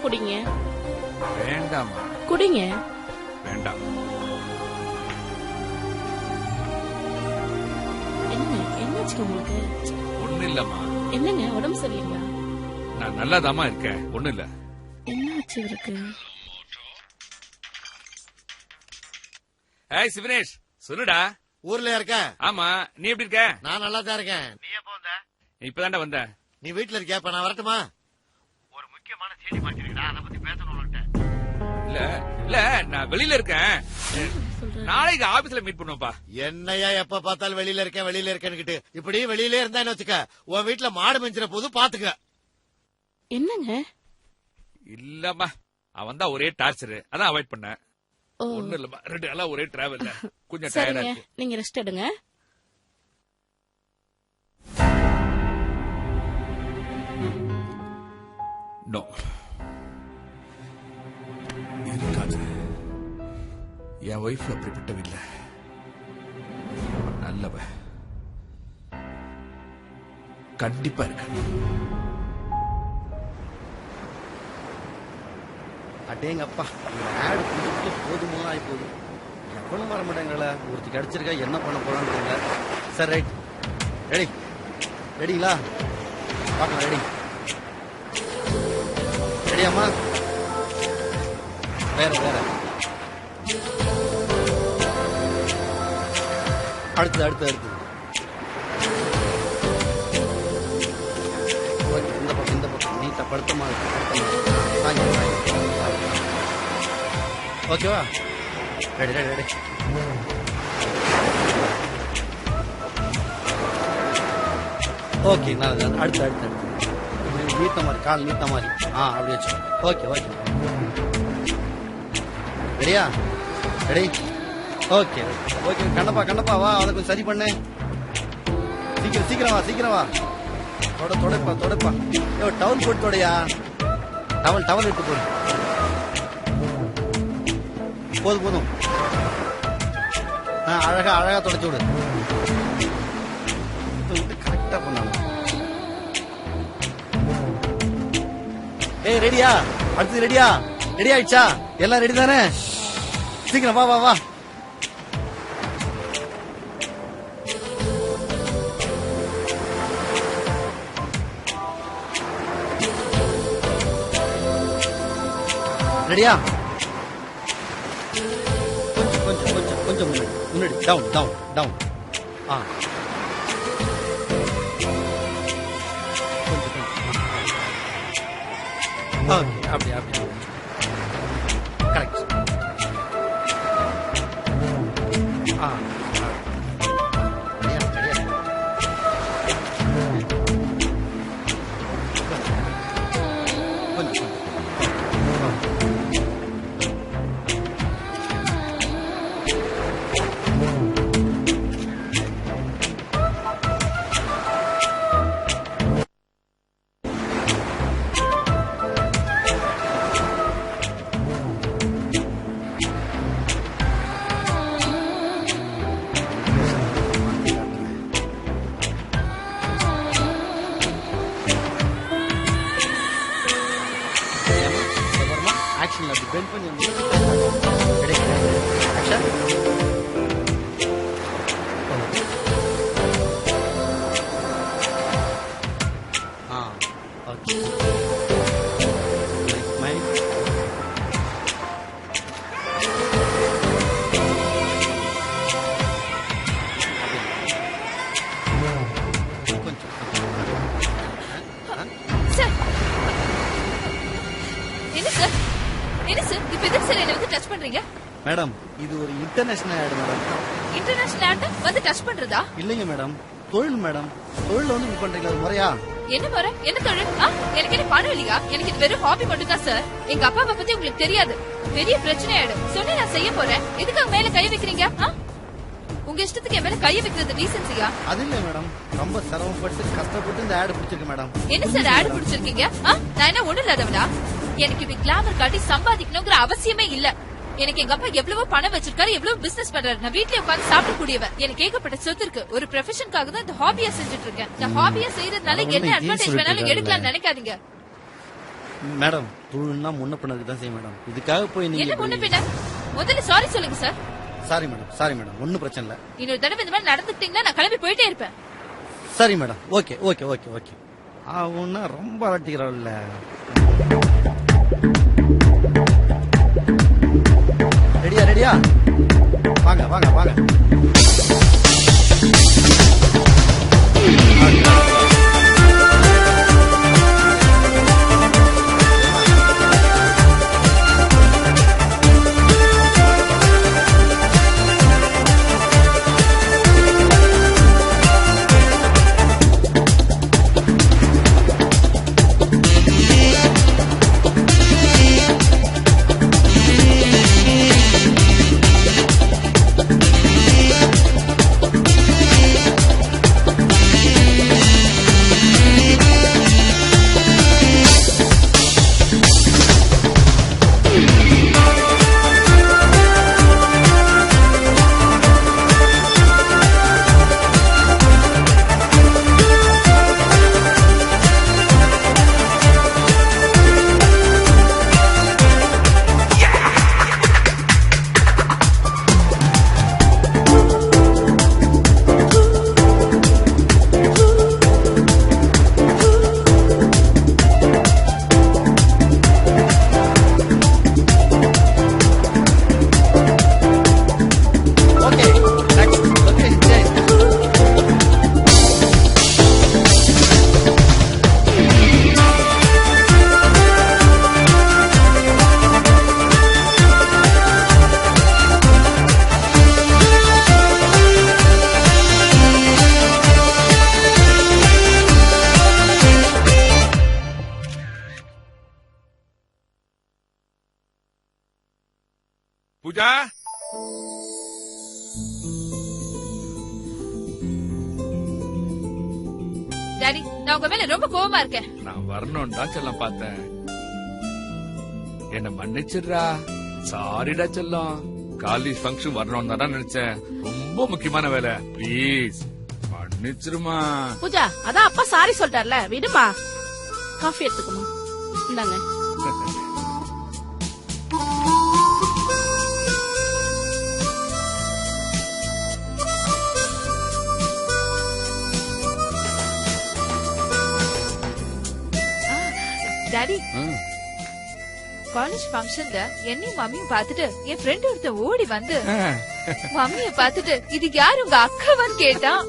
குடிங்க. வேண்டாமா? குடிங்க. வேண்டாம். என்ன என்னாச்சு உங்களுக்கு? ஒண்ணு இல்லம்மா. என்னங்க உடம்பு சரியில்லைங்களா? நான் நல்லாதாமா இருக்கேன், ஒண்ணு இல்ல. என்னாச்சு இருக்கு? ஏய் சிவனேஷ், சொல்லுடா. ஊர்ல இருக்க? ஆமா. நீ எப்படி இருக்க? நான் நல்லா தான் இருக்கேன். நீ எப்போ வந்த? இப்பதான்டா வந்த. நீ வீட்டுல இருக்கியா? இப்ப நான் வரட்டுமா? ஒரு முக்கியமான செய்தி மாட்டிருக்கா, அதை பத்தி பேசணும். இல்ல இல்ல, நான் வெளியில இருக்கேன். நாளைக்கு ஆபீஸ்ல மீட் பண்ணுவோம்ப்பா. என்னையா எப்ப பார்த்தாலும் வெளியில இருக்கேன்னு இப்படி வெளியில இருந்தா வச்சுக்க, உன் வீட்டுல மாடு மெஞ்சிற போது பாத்துக்க. என்னங்க? இல்லம்மா, அவன் தான் ஒரே டார்ச்சர், அதான் அவாய்ட் பண்ண. ஒண்ணு இல்லம்மா, 2 நாளா ஒரே டிராவல், கொஞ்சம் டயர்டா இருக்கு. நீங்க ரெஸ்ட் எடுங்க. நோ, இருக்காது. என் ஒய்ஃப் அப்படிப்பட்டவ இல்ல, நல்லவ. கண்டிப்பா இருக்க. அடேங்கப்பா, ஆடு குடிச்சு போதுமோ ஆகி போகுது. எவனும் வர மாட்டேங்கல. ஒருத்தி கிடைச்சிருக்கா, என்ன பண்ண போறான்னு தெரியல. சார் ரைட், ரெடி ரெடிங்களா? பார்க்கலாம். ரெடி ரெடியாம்மா? வேற வேற அடுத்து அடுத்து அடுத்து இந்த பக்கம் நீட்டா படுத்தமா இருக்கு. ஓகேவா? Ready ready ready. ஓகே, நல்லது. அடுத்து அடுத்து நீத்த மாதிரி, கால் நீத்த மாதிரி. அப்படி வச்சு. Okay okay. ரெடியா? ரெடி? Okay okay. கண்டப்பா வா, அதை கொஞ்சம் சரி பண்ணு. சீக்கிரம் வா. தொடப்பா. டவல் போட்டு தொடையா. டவல் எடுத்து போடு. போதும். அழகா தொடச்சு விடு. கரெக்டா பண்ணாங்க. ரெடியா? அடுத்தது ரெடியா? ரெடி ஆயிடுச்சா? எல்லாம் ரெடி தானே? சீக்கிரம் வா. ரெடியா? கொஞ்சம் முன்னாடி. டவுன். கொஞ்சம் அப்படி கரெக்ட். கொஞ்சம் பெண்ட் பண்ணி ready. Action. Okay. Mind. Sir என்ன சார் இப்ப எதுக்கு சார் என்ன வந்து டச் பண்றீங்க? மேடம், இது ஒரு international ad madam. International ad வந்து டச் பண்றதா? இல்லைங்க மேடம், தொழில் மேடம். தொழில் வந்து இப்படி பண்றீங்களா? அது முறையா? என்ன முறை? என்ன தொழில்? எனக்கு என்ன பணம் இல்லையா? எனக்கு இது வெறும் ஹாபி மட்டும் தான் சார். எங்க அப்பாவை பத்தி உங்களுக்கு தெரியாது. பெரிய பிரச்சனை ஆயிடும். சொன்ன நான் செய்ய போறேன். எதுக்காக மேல கை வைக்கிறீங்க? உங்க இஷ்டத்துக்கு என் மேல கைய வைக்கிறது டீசன்சியா? அது இல்ல மேடம், ரொம்ப சிரமப்பட்டு கஷ்டப்பட்டு இந்த ஆட் பிடிச்சிருக்கு மேடம். என்ன சார் ஆட் பிடிச்சிருக்கீங்க? நான் என்ன ஒண்ணு இல்லாதவனா? எனக்கு இப்படி கிளாமர் காட்டி சம்பாதிக்கணுங்கிற அவசியமே இல்ல. எனக்கு எங்க அப்பா எவ்வளவோ பணம் வச்சிருக்காரு, எவ்வளவு பிசினஸ் பண்றாரு. நான் வீட்லயே உட்கார்ந்து சாப்பிட கூடியவன். எனக்கு ஏகப்பட்ட சொத்து இருக்கு. ஒரு ப்ரொஃபஷனுக்காக தான் இந்த ஹாபியா செஞ்சுட்டு இருக்கேன். இந்த ஹாபியா செய்யறதுனால என்ன அட்வான்டேஜ் வேணாலும் எடுக்கலாம்னு நினைக்காதீங்க மேடம். தொழில்னா முன்ன பின்னதுக்கு தான் செய்யும் மேடம். இதுக்காக போய் நீங்க என்ன முன்ன பின்ன? முதல்ல சாரி சொல்லுங்க சார். சாரி மேடம், ஒன்னும் பிரச்சனை இல்ல. இன்னொரு தடவை இந்த மாதிரி நடந்துக்கிட்டீங்கன்னா நான் கிளம்பி போயிட்டே இருப்பேன். சரி மேடம். ஓகே. அவனா ரொம்ப அலட்டிக்கிறாள். ரெடியா? வாங்க. பூஜா டாடி, நான் உங்க மேல ரொம்ப கோவமா இருக்கேன். நான் வரணும்டா செல்லம் பார்த்தேன். என்ன மன்னிச்சிடுறா. சாரிடா செல்லம். காலேஜ் ஃபங்க்ஷன் வரணும்னு தான் நினைச்சேன். ரொம்ப முக்கியமான வேலை. ப்ளீஸ் மன்னிச்சிருமா. பூஜா, அதான் அப்பா சாரி சொல்லிட்டார்ல, விடுமா. காஃபி எடுத்துக்கமா, இந்தாங்க. டாடி, காலேஜ் ஃபங்க்ஷன்ல என்னையும் மம்மியும் பாத்துட்டு என் ஃப்ரெண்ட் ஒருத்தன் ஓடி வந்து மம்மிய பாத்துட்டு இது யாரு உங்க அக்காவான்னு கேட்டான்.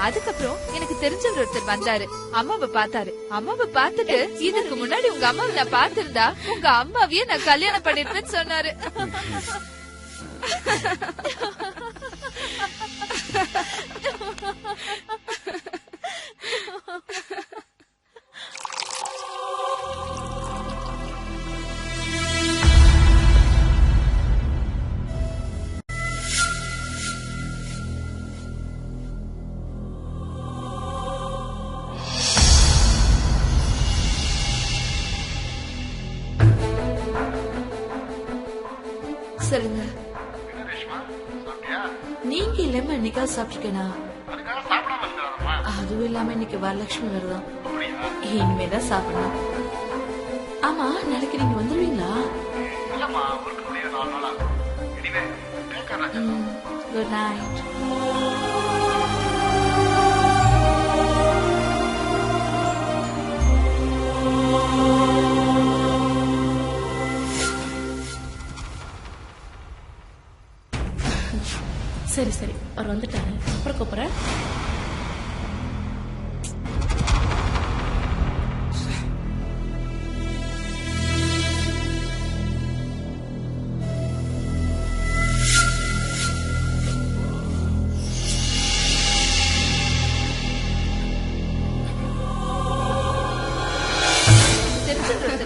அதுக்கப்புறம் எனக்கு தெரிஞ்சவர் ஒருத்தர் வந்தாரு. அம்மாவை பார்த்தாரு. அம்மாவை பார்த்துட்டு இதுக்கு முன்னாடி உங்க அம்மாவை நான் பார்த்திருந்தா உங்க அம்மாவையே நான் கல்யாணம் பண்ணிருப்பேன்னு சொன்னாரு. சொல்லுங்க. நீங்க இல்லாம என்னைக்கா சாப்பிட்டுக்கேனா? அதுவும் இல்லாம இன்னைக்கு வரலட்சுமி விரதம். இனிமேதான் சாப்பிடணும். ஆமா, நாளைக்கு நீங்க வந்துருவீங்களா? Good night. சரி சரி, அவர் வந்துட்டாரு. அப்புறம் கூப்பிடுறேன்.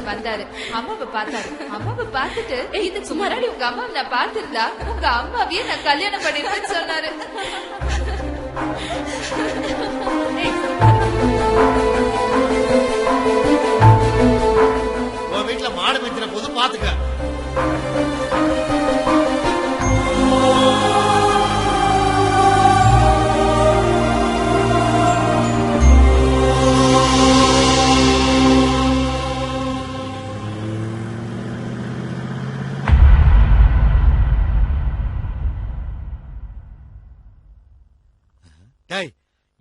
வந்தாரு. அம்மாவை பார்த்தாரு. அம்மாவை பார்த்துட்டு இதுக்கு முன்னாடி உங்க அம்மாவை நான் பார்த்திருந்தா உங்க அம்மாவையே நான் கல்யாணம் பண்ணிருப்பேன்னு சொன்னாரு. உன் வீட்டுல மாடு மேய்க்கிற போது பாத்துக்க.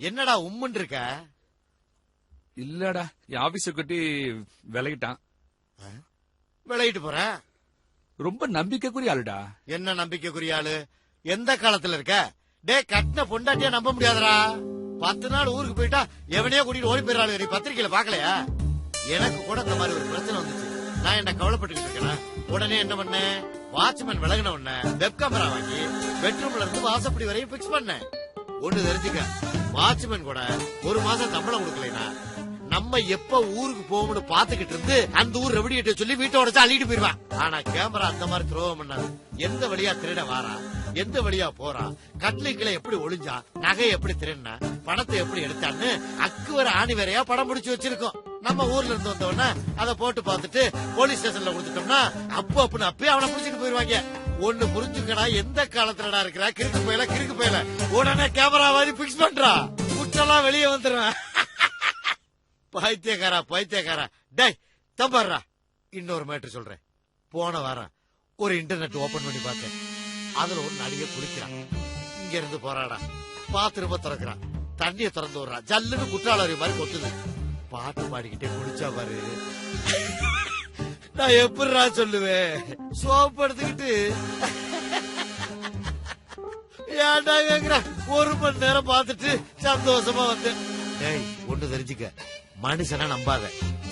என்னடா உம்முன்னு இருக்க? இல்லடா, என் ஆபீஸ கட்டி விலகிட்டான். விலகிட்டு போற? ரொம்ப நம்பிக்கைக்குரிய ஆளுடா. என்ன நம்பிக்கைக்குரிய ஆளு? எந்த காலத்துல இருக்க? டே, கட்டின பொண்டாட்டியா நம்ப முடியாதடா. 10 நாள் ஊருக்கு போயிட்டா எவனையோ கூட்டிட்டு ஓடி போயிடறாளு. நீ பத்திரிக்கையில பாக்கலையா? எனக்கு கூட இந்த மாதிரி ஒரு பிரச்சனை வந்துச்சு. நான் என்ன கவலைப்பட்டுக்கிட்டு இருக்கேன். உடனே என்ன பண்ணேன்? வாட்ச்மேன் விலகின உடனே வெப் கேமரா வாங்கி பெட்ரூம்ல இருந்து வாசப்படி வரையும் பிக்ஸ் பண்ணேன். ஒண்ணு தெரிஞ்சுக்க, வாட்ச்மேன் கூட 1 மாசம் சம்பளம் கொடுக்கலைனா நம்ம எப்ப ஊருக்கு போகணும்னு பாத்துக்கிட்டு இருந்து அந்த ஊர் ரெவடியிட்ட சொல்லி வீட்டை உடச்சு அள்ளிட்டு போயிருவான். ஆனா கேமரா அந்த மாதிரி துரோகம் பண்ணாது. எந்த வழியா திருட வாரா, எந்த வழியா போறா, கட்லிகளை எப்படி ஒளிஞ்சா, நகை எப்படி திருடினா, பணத்தை எப்படி எடுத்தான்னு அக்கு வர ஆணி வேறையா படம் பிடிச்சு வச்சிருக்கோம். நம்ம ஊர்ல இருந்து வந்தவன அதை போட்டு பார்த்துட்டு போலீஸ் ஸ்டேஷன்ல கொடுத்துட்டோம்னா அப்புன்னு அப்பயே அவனை பிடிச்சிட்டு போயிருவாங்க. ஒண்ணு புரிஞ்சுக்கடா, எந்த காலத்துலடா இருக்கிறா கிறுக்கு போயல உடனே கேமரா வாங்கி பிக்ஸ் பண்றா, குற்றெல்லாம் வெளியே வந்துடுறேன். பைத்தியக்காரா. டேய் தம்பர்றா, இன்னொரு மேட்டர் சொல்றேன். போன வாரம் ஒரு இன்டர்நெட் ஓபன் பண்ணி பார்த்தேன். அதுல ஒரு நடிகை குளிக்கிறான். இங்க இருந்து போறாடா, பாத்ரூம திறக்கிறான், தண்ணிய திறந்து விடுறான். ஜல்லுன்னு குற்றாலி மாதிரி கொத்துது. பாட்டு பாடிக்கிட்டே குளிச்சா பாரு. நான் எப்படிடா சொல்லுவேன்? சோப்பு எடுத்துக்கிட்டு ஏன்டா கேக்குற? 1 மணி நேரம் பார்த்துட்டு சந்தோஷமா வந்தேன். டேய், ஒண்ணு தெரிஞ்சுக்க, மனுஷனா நம்பாத,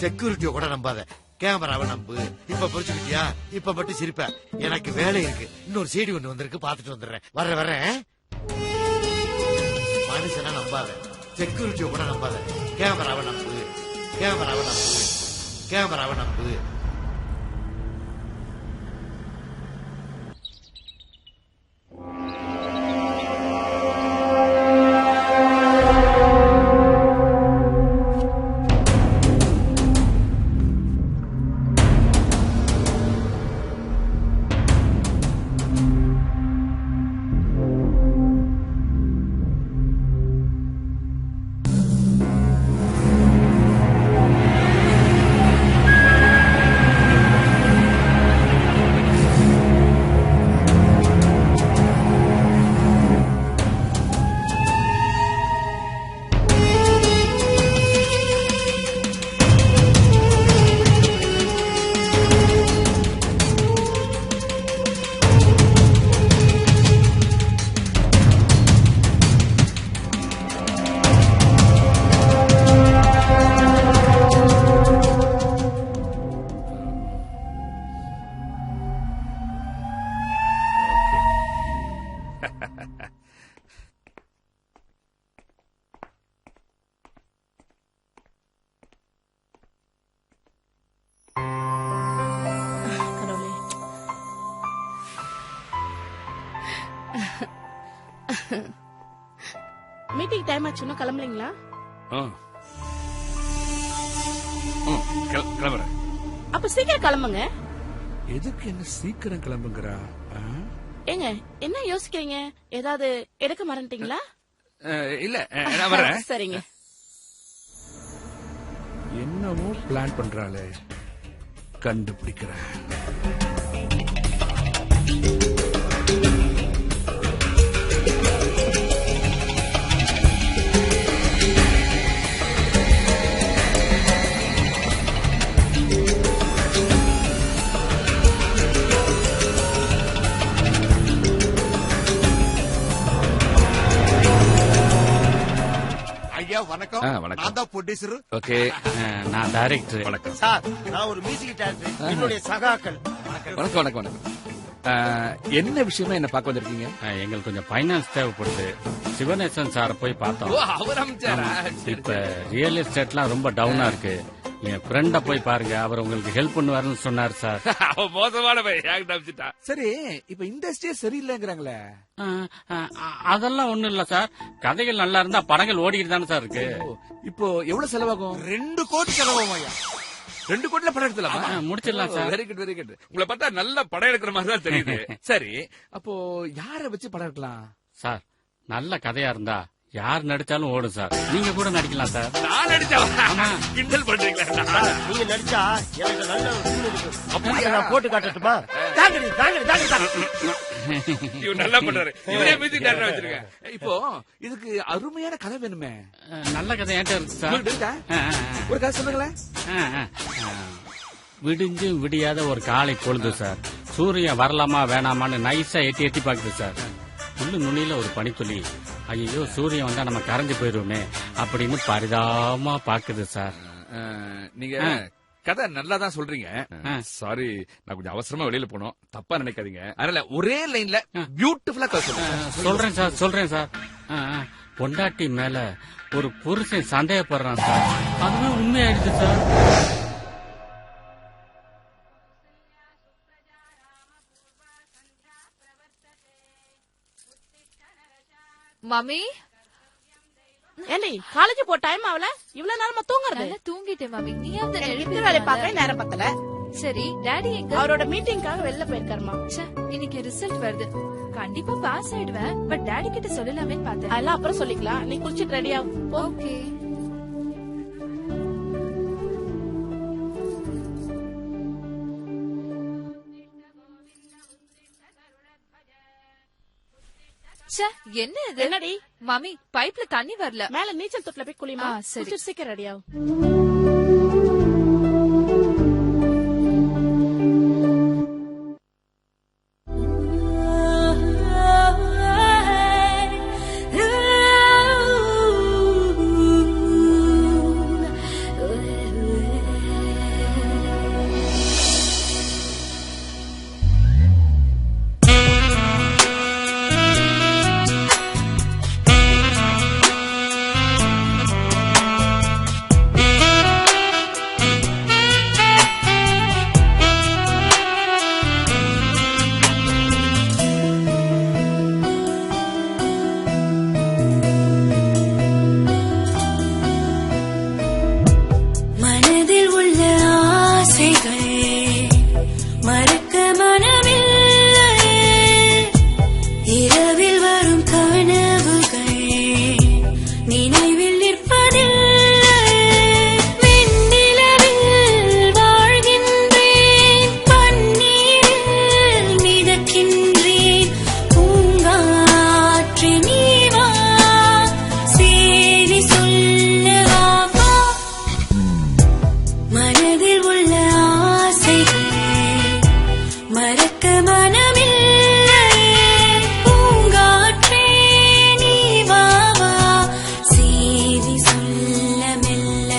செக்யூரிட்டிய கூட நம்பாத, கேமராவை நம்பு. இப்ப புரிச்சுக்கிட்டியா? இப்ப மட்டும் சிரிப்ப. எனக்கு வேலை இருக்கு. இன்னொரு செய்தி ஒண்ணு வந்திருக்கு, பாத்துட்டு வந்துடுறேன். வர்றேன். மனுஷனா நம்பாத, செக்யூரிட்டிய கூட நம்பாத, கேமராவை நம்பு. கேமராவை நம்பு. மீட்டிங் டைம் ஆச்சுன்னா கிளம்புறீங்களா? கிளம்புறேன். அப்ப சீக்கிரம் கிளம்புங்க. எதுக்கு என்ன சீக்கிரம் கிளம்புங்கிறா? ஏங்க என்ன யோசிக்கிறீங்க? ஏதாவது எடுக்க மறந்துட்டீங்களா? இல்ல நான் வரேன். சரிங்க. என்னமோ பிளான் பண்றாளே, கண்டுபிடிக்கிறேன். வணக்கம். நான் தான் ப்ரொடியூசர். ஓகே, நான் டைரக்டர். வணக்கம் சார். நான் ஒரு மியூசிக் டைரக்டர். என்னுடைய சகாக்கள். வணக்கம் வணக்கம் வணக்கம். என்ன விஷயமா என்ன பார்க்க வந்திருக்கீங்க? எங்களுக்கு கொஞ்சம் ஃபைனான்ஸ் தேவைப்படுது. சிவநேசன் சாரை போய் பார்த்தோம். இப்ப ரியல் எஸ்டேட்லாம் ரொம்ப டவுனா இருக்கு. என் ஃப்ரெண்ட போய் பாருங்க, அவர் உங்களுக்கு ஹெல்ப் பண்ணுவாருன்னு சொன்னார் சார். மோசமான சரி, இப்ப இண்டஸ்ட்ரியே சரியில்லைங்கிறாங்களே. அதெல்லாம் ஒண்ணும் இல்ல சார். கதைகள் நல்லா இருந்தா படங்கள் ஓடிக்கிட்டு தானே சார் இருக்கு. இப்போ எவ்வளவு செலவாகும்? 2 கோடி செலவாகும் ஐயா. 2 கோடில படம் எடுத்துலாமா? முடிச்சிடலாம் sir. Very good very good. உங்களை பார்த்தா நல்ல படம் எடுக்கிற மாதிரி தான் தெரியுது. சரி, அப்போ யார வச்சு படம் எடுக்கலாம் சார்? நல்ல கதையா இருந்தா யார் நடிச்சாலும் ஓடும் சார். நீங்க கூட நடிக்கலாம் சார். நான் நடிச்சா கிண்டல் பண்றீங்களா? நீங்க நடிச்சா எனக்கு நல்ல ஒரு ஃபீல் இருக்கும். அப்படியே நான் போட்டு காட்டட்டுமா? தாங்கடி தாங்கடி தாங்கடி. இவன் நல்லா பண்றாரு. இவரே மியூசிக் டைரக்டர் வச்சிருக்க. இப்போ இதுக்கு அருமையான கதை வேணுமே. நல்ல கதை என்கிட்ட இருக்கு சார். ஒரு கதை சொல்லுங்களேன். விடிஞ்சு விடியாத ஒரு காலை பொழுது சார். சூரியன் வரலாமா வேணாமான்னு நைஸா எட்டி எட்டி பாக்குது சார். புல்லு நுனியில ஒரு பனித்துளி, ஐயோ சூரியன் வந்தா நம்ம கரைஞ்சு போயிருவோமே அப்படின்னு பரிதாபமா பாக்குது சார். நீங்க கதை நல்லா தான் சொல்றீங்க. சாரி, நான் கொஞ்சம் அவசரமா வெளியில போனோம், தப்பா நினைக்காதீங்க. அதனால ஒரே லைன்ல பியூட்டிஃபுல்லா சொல்றேன் சார். சொல்றேன் சார். பொண்டாட்டி மேல ஒரு புருஷன் சந்தேகப்படுறான் சார். அதுவே உண்மையாயிடுச்சு சார். மாமி, ஏண்டி காலேஜ் போ டைம் ஆகல? இவ்வளவு நேரமா தூங்குறது? தூங்கிட்டேன் மாமி. நீயாவது இருக்கிற வேலை பார்க்க நேரம் பத்தல. சரி, டாடி எங்க? அவரோட மீட்டிங்காக வெளில போயிருக்காருமா. இன்னைக்கு ரிசல்ட் வருது, கண்டிப்பா பாஸ் ஆயிடுவேன். பட் டாடி கிட்ட சொல்லலாமே பார்த்தேன். அதெல்லாம் அப்புறம் சொல்லிக்கலாம். நீ குளிச்சிட்டு ரெடியா? ஓகே. என்ன இது? என்னடி மாமி, பைப்ல தண்ணி வரல. மேல நீச்சல் தொட்டில போய் குளிமா. சரி, சீக்கிரம் ரெடியா? மறக்க மனமில்லை இரவில் வரும் கனவுகள் நினைவில் நிற்பதில்லை வெண்ணிலவில் வாழ்கின்றேன் பன்னீரில் மிதக்கின்றேன் பூங்காற்று நீ வா சேரி சொல்லவா மனதில் உள்ள ஆசைகள் மறக்க மனமில்லை பூங்காற்றே நீ வா வா சேரி சொல்ல மெல்ல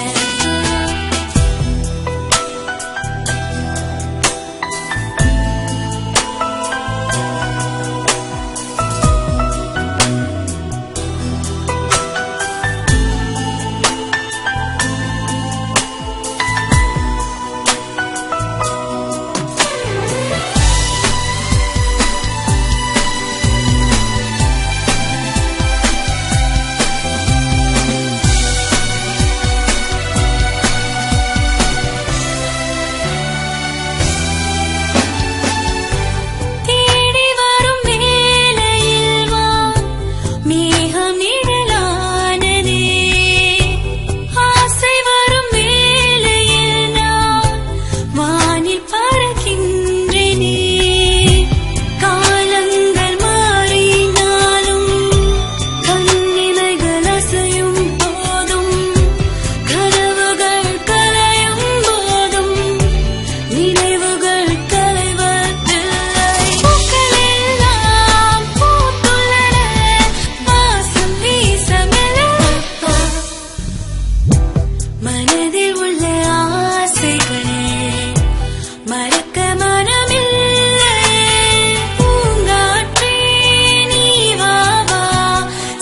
தேடி வரும் வேளையில் வா மேகம் நிழலானதே ஆசை வரும் வேளையில் நான் வானில் பறக்கின்றேனே காலங்கள் மாறினாலும் கண்ணிமைகள் அசையும் போதும் கனவுகள் கலையும் போதும் நினைவுகள் கலைவதில்லை பூக்களெல்லாம் பூத்துள்ளன வாசம் வீச மெல்ல மனதில் உள்ள ஆசைகள் மறக்க மனமில்லை பூங்காற்றே நீ வா வா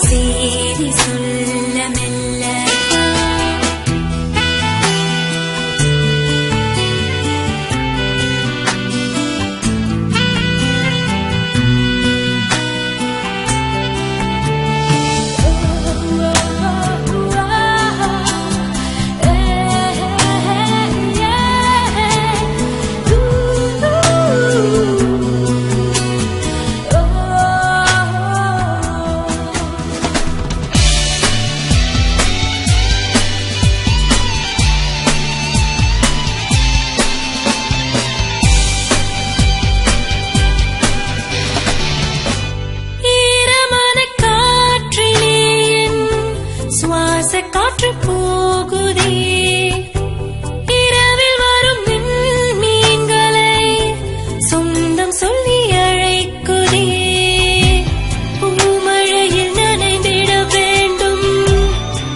சேரி சொல்ல மெல்ல ஈரமான காற்றிலே என் சுவாச காற்று போகுதே இரவில் வரும் மீன்களை சொந்தம் சொல்லி அழைக்குதே பூமழையில் நனைந்திட வேண்டும்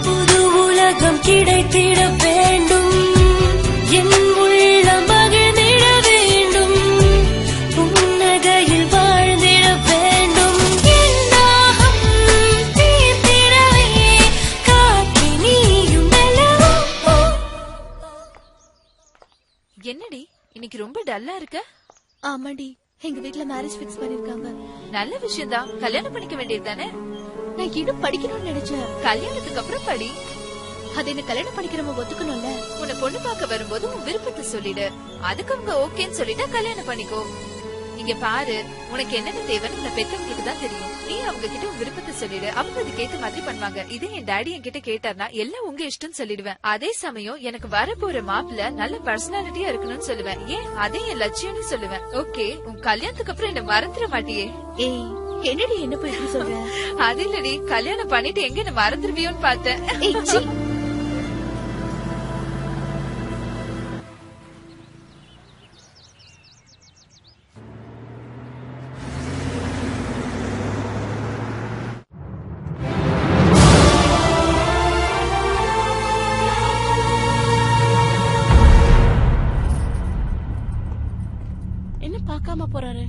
புது உலகம் கிடைத்திட வேண்டும் என் உள்ளம் மகிழ்ந்திட வேண்டும் புன்னகையில் வாழ்ந்திட வேண்டும் என் தாகம் தீர்த்திடவே காற்றை நீயும் மெல்லவா என்னடி இன்னைக்கு ரொம்ப டல்லா இருக்க? ஆமாடி, எங்க வீட்ல மேரேஜ் ஃபிக்ஸ் பண்ணிருக்காங்க. நல்ல விஷயம் தான், கல்யாணம் பண்ணிக்க வேண்டியது தானே? நான் இன்னும் படிக்கணும்னு நினைச்சேன். கல்யாணத்துக்கு அப்புறம் படி. அது என்ன கல்யாணம் பண்ணிக்கிறவங்க ஒத்துக்கணும்ல. உன்னை பொண்ணு பார்க்க வரும்போது உன் விருப்பத்தை சொல்லிடு. அதுக்கு அவங்க ஓகேன்னு சொல்லிட்டா கல்யாணம் பண்ணிக்கோ. இங்க பாரு, உனக்கு என்னென்ன தேவைன்னு உன்னை பெத்தவங்களுக்கு தான் தெரியும். நீ அவங்க கிட்ட உன் விருப்பத்தை சொல்லிடு, அவங்க அதுக்கு ஏத்த மாதிரி பண்ணுவாங்க. இதே என் டாடி என்கிட்ட கேட்டார்னா எல்லாம் உங்க இஷ்டம் சொல்லிடுவேன். அதே சமயம் எனக்கு வரப்போற மாப்பிள்ள நல்ல பர்சனாலிட்டியா இருக்கணும்னு சொல்லுவேன். ஏன் அதே என் லட்சியம்னு சொல்லுவேன். ஓகே, உன் கல்யாணத்துக்கு அப்புறம் என்ன மறந்துட மாட்டியே? ஏய், என்னடி என்ன போய் இப்படி சொல்ற? அது இல்லடி, கல்யாணம் பண்ணிட்டு எங்க என்ன மறந்துடுவியோன்னு பார்த்தேன். ஏய், சீ. என்ன பார்க்காம போறாரு?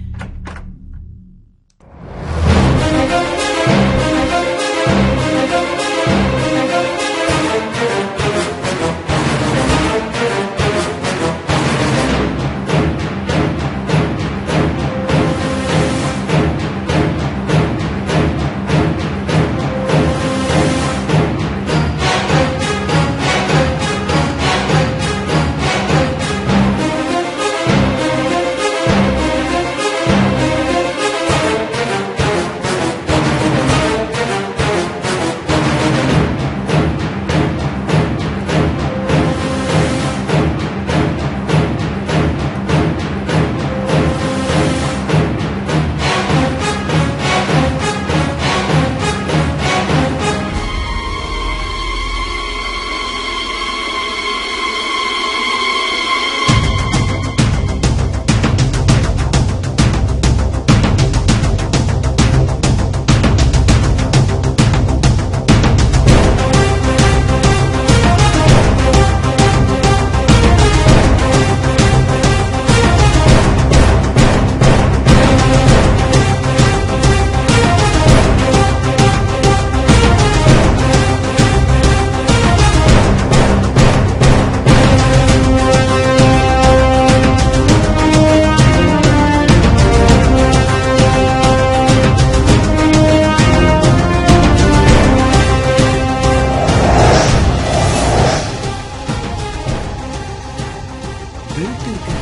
பெல்ட் இருக்கு.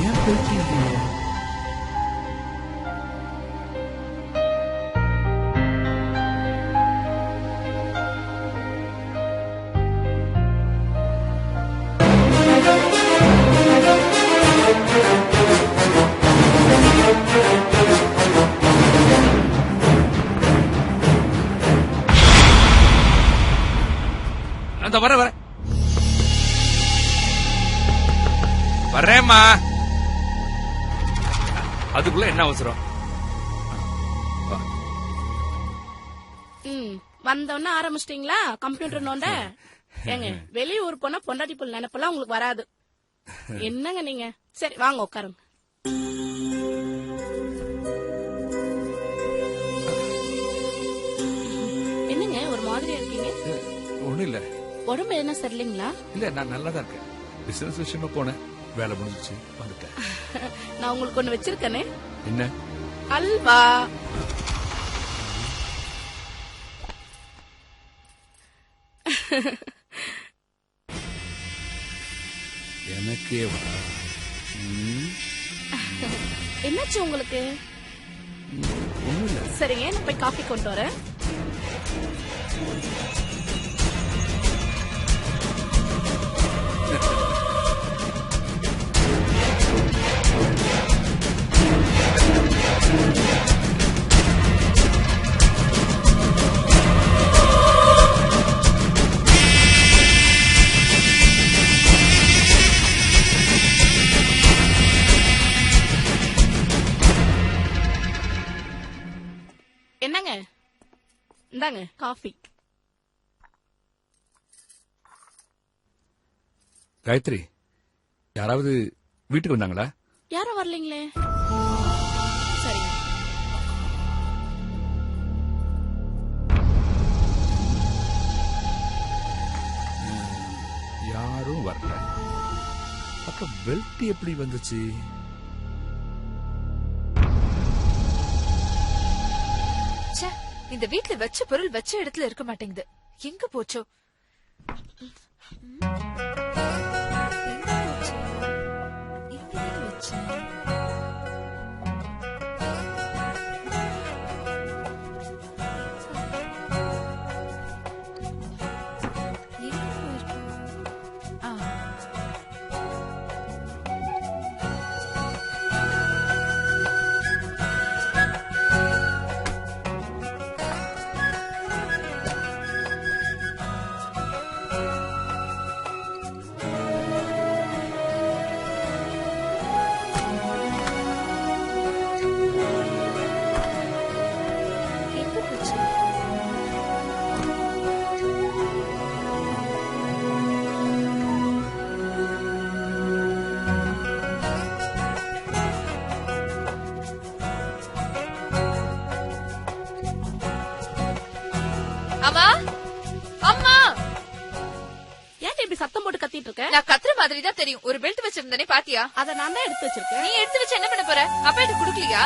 ஏன் பெல்ட் இல்லையே? அந்த வர வரேம்மா. அதுக்குள்ள என்ன அவசரம்? வந்தோன்னு ஆரம்பிச்சிட்டீங்களா கம்ப்யூட்டர் நோண்ட? ஏங்க வெளியூர் போனா பொண்டாட்டி புல் நினைப்பெல்லாம் உங்களுக்கு வராது. என்னங்க நீங்க? சரி வாங்க உட்காருங்க. என்னங்க ஒரு மாதிரியா இருக்கீங்க? ஒண்ணும் இல்ல. உடம்பு என்ன சரியில்லைங்களா? இல்ல, நான் நல்லா தான் இருக்கேன். பிசினஸ் விஷயமா போனேன், வேலை முடிஞ்சிச்சு, வந்துட்டேன். நான் உங்களுக்கு ஒண்ணு வச்சிருக்கேனே. என்ன? அல்வா. எனக்கே வா. என்னாச்சு உங்களுக்கு? ஒண்ணும் இல்ல. சரிங்க, நான் போய் காஃபி கொண்டு வரேன். என்னங்க, இந்தாங்க காஃபி. காயத்ரி, யாராவது வீட்டுக்கு வந்தாங்களா? யாரும் வரலீங்களே. சரிங்க. யாரும் வரல. அப்ப பெல்ட் எப்படி வந்துச்சு? இந்த வீட்டுல வச்ச பொருள் வச்ச இடத்துல இருக்க மாட்டேங்குது. எங்க போச்சோ? சத்தம் போட்டு கத்திட்டு இருக்க? நான் கத்துற மாதிரி தான் தெரியும். ஒரு பெல்ட் வச்சிருந்தேனே பாத்தியா? அத நான் தான் எடுத்து வச்சிருக்கேன். நீ எடுத்து வச்சு என்ன பண்ண போற? அப்பா எனக்கு குடுக்கலையா?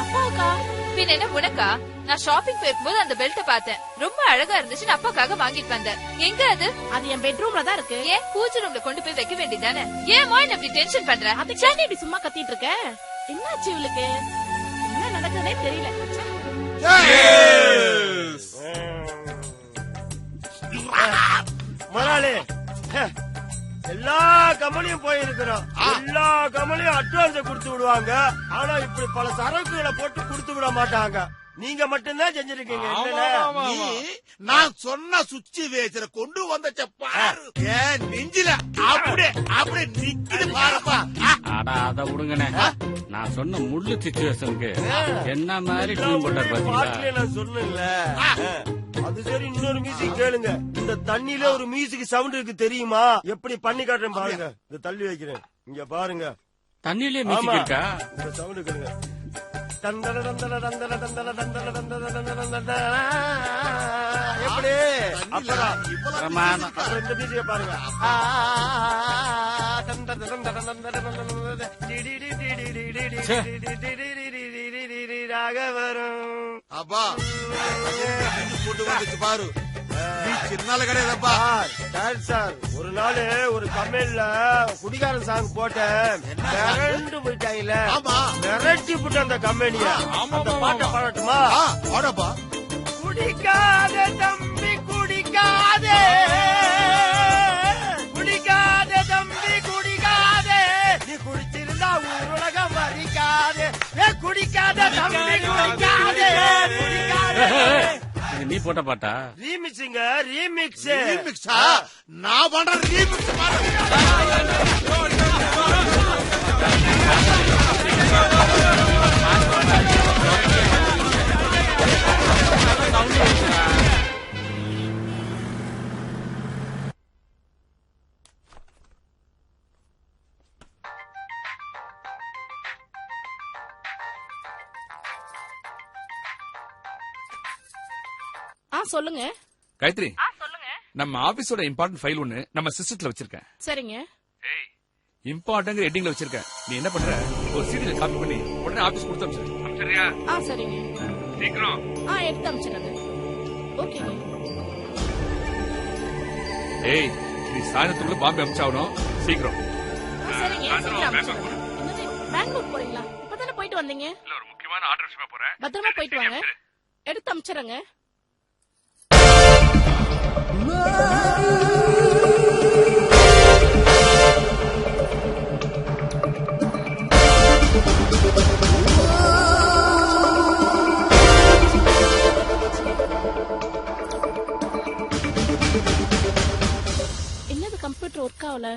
அப்பாவுக்கா? பின்ன என்ன உனக்கா? நான் ஷாப்பிங் போயிருக்கும்போது அந்த பெல்ட் பார்த்தேன். ரொம்ப அழகா இருந்துச்சு. அப்பாக்காக வாங்கிட்டு வந்தேன். எங்க அது? அது என் பெட்ரூம்ல தான் இருக்கு. ஏன் பூஜை ரூம்ல கொண்டு போய் வைக்க வேண்டியதானே? ஏன் மாய் அப்படி டென்ஷன் பண்ற? அதுக்கு ஏன் இப்படி சும்மா கத்திட்டு இருக்க? என்னாச்சு இவளுக்கு? என்ன நடக்குதுனே தெரியல. முதலாளி, எல்லா கம்பெனியும் போயிருக்கிறோம். எல்லா கம்பெனியும் அட்வான்ஸ் கொடுத்து விடுவாங்க. ஆனா இப்படி பல சரக்குகளை போட்டு கொடுத்து விட மாட்டாங்க. நீங்க மட்டும்தான் செஞ்சிருக்கீங்க. நான் சொன்ன சுச்சி வேச்சர கொண்டு வந்த பாரு. ஏன் நெஞ்சில அப்படியே அப்படியே நிக்குது பாருப்பா. அத விடுங்கண்ணே. நான் சொன்ன முள்ளு சிச்சுவேஷனுக்கு என்ன மாதிரி டியூன் போட்டார் பாத்தீங்களா? நான் சொன்னேன்ல. அது சரி, இன்னொரு மியூசிக் கேளுங்க. இந்த தண்ணியில ஒரு மியூசிக் சவுண்ட் இருக்கு தெரியுமா? எப்படி பண்ணி காட்டுறேன் பாருங்க. இந்த தள்ளி வைக்கிறேன், இங்க பாருங்க. தண்ணியிலே மியூசிக் இருக்கா? இந்த சவுண்ட் கேளுங்க. எப்படி? அப்புறம் இந்த மியூசிக் பாருங்க. அப்பா கொண்டு வந்துச்சு பாரு. சின்னால கிடையாதுப்பா. சார் ஒரு நாள் ஒரு கம்பெனில குடிகாரன் சாங் போட்டேன், மிரண்டு போயிட்டாங்கல்ல. ஆமா, மிரட்டி போட்டு அந்த கம்பெனிய. அந்த பாட்டை பாடட்டுமா? பாடப்பா. குடிக்காத தம்பி குடிக்காதே, குடிக்காத தம்பி குடிக்காதே, நீ குடிச்சிருந்தா ஊருலகம் வரிக்காதே, குடிக்காத தம்பி குடிக்காதே, குடிக்காதே. நீ போட்ட பாட்டா? ரீமிக்ஸுங்க, ரீமிக்ஸ். ரீமிக்ஸா? நான் பண்ற ரீமிக்ஸ் பாரு. சொல்லுங்க காயத்ரி. நம்ம ஆபீஸோட இம்பார்ட்டன்ட் ஃபைல் ஒண்ணு நம்ம சிஸ்டத்துல வச்சிருக்கேன். சரிங்க. இம்பார்ட்டன்ட் ஹெட்டிங்ல வச்சிருக்கேன். நீ என்ன பண்ற, ஒரு சீடில காப்பி பண்ணி உடனே ஆபீஸ் கொடுத்து அனுப்பிச்சிரியா? சரிங்க. சீக்கிரம் எடுத்து அனுப்பிச்சிடுங்க. ஓகேங்க. ஏய், நீ சாயந்தரத்துக்குள்ள பாம்பே அனுப்பிச்சாகணும். சீக்கிரம். சரிங்க. பெங்களூர் போறீங்களா? இப்பதானே போயிட்டு வந்தீங்க. இல்ல, ஒரு முக்கியமான ஆர்டர் விஷயமா போறேன். பத்திரமா போயிட்டு வாங்க. எடுத்து அனுப்பிச்சிடுங்க. என்னது கம்ப்யூட்டர் ஒர்க் ஆகல?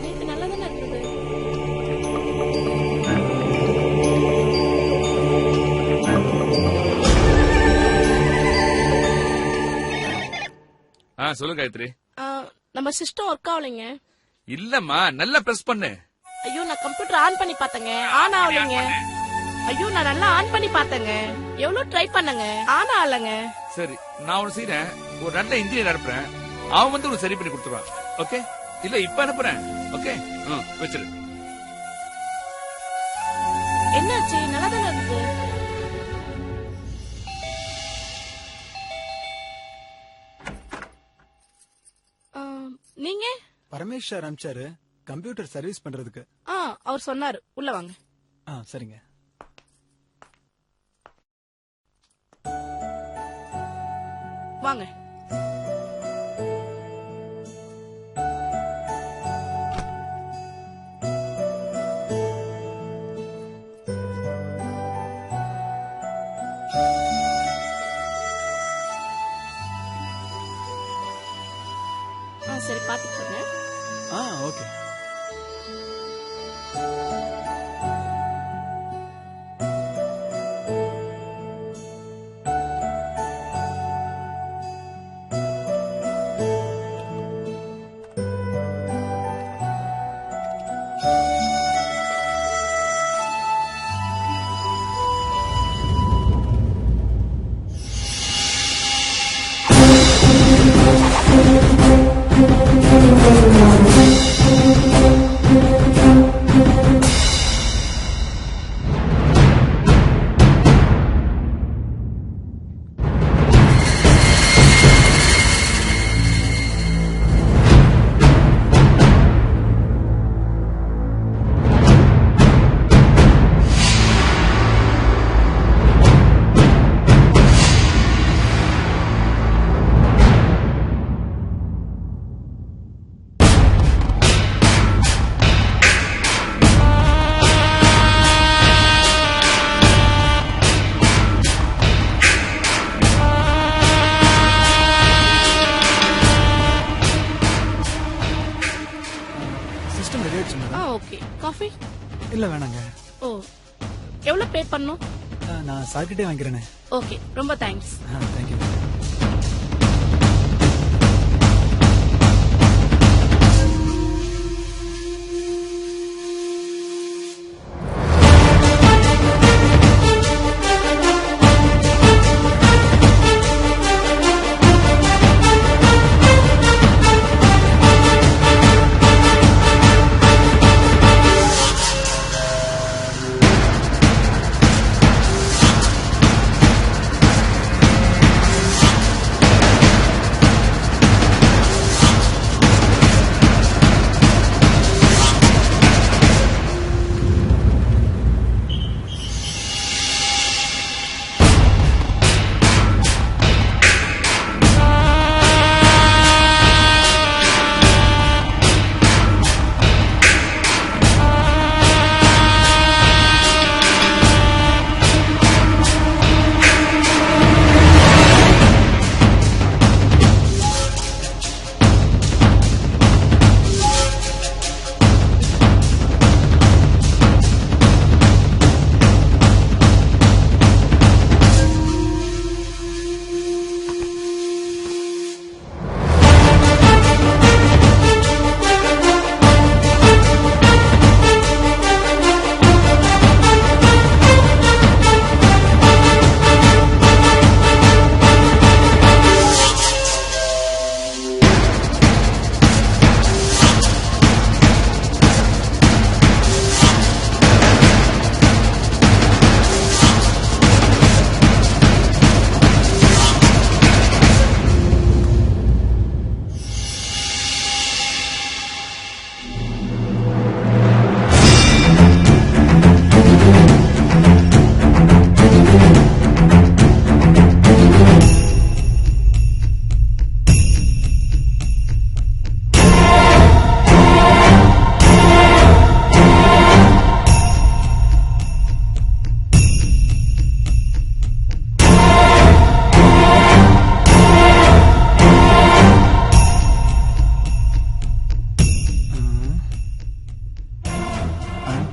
நேத்து நல்லா தானே இருக்குது. சொல்லு காயத்ரி. நம்ம சிஸ்டம் ஒர்க் ஆகலைங்க. இல்லம்மா, நல்லா பிரஸ் பண்ணு. ஐயோ, நான் கம்ப்யூட்டர் ஆன் பண்ணி பார்த்தேங்க, ஆன் ஆகலைங்க. ஐயோ, நான் நல்லா ஆன் பண்ணி பார்த்தேங்க, எவ்வளவு ட்ரை பண்ணங்க, ஆன் ஆகலங்க. சரி, நான் ஒண்ணு செய்யறேன், ஒரு நல்ல இன்ஜினியர் அனுப்புறேன், அவன் வந்து ஒரு சரி பண்ணி கொடுத்துருவான். ஓகே? இல்ல, இப்ப அனுப்புறேன். ஓகே, வச்சிரு. என்னாச்சு? நல்லா தானே இருக்கு. நீங்க? பரமேஷ் சார் அனுப்பிச்சாரு கம்ப்யூட்டர் சர்வீஸ் பண்றதுக்கு. அவர் சொன்னாரு, உள்ள வாங்க. சரிங்க. வாங்க. சரி, பாத்துக்கோங்க. ஓகே. ஓகே. காஃபி? இல்ல வேணாங்க. எவ்வளவு பே பண்ணனும்? நான் சார்கிட்டே வாங்கிக்கிறேனே. ஓகே, ரொம்ப தேங்க்ஸ். தேங்க்யூ.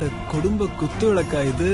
எப்படிப்பட்ட குடும்ப குத்து விளக்கா இது?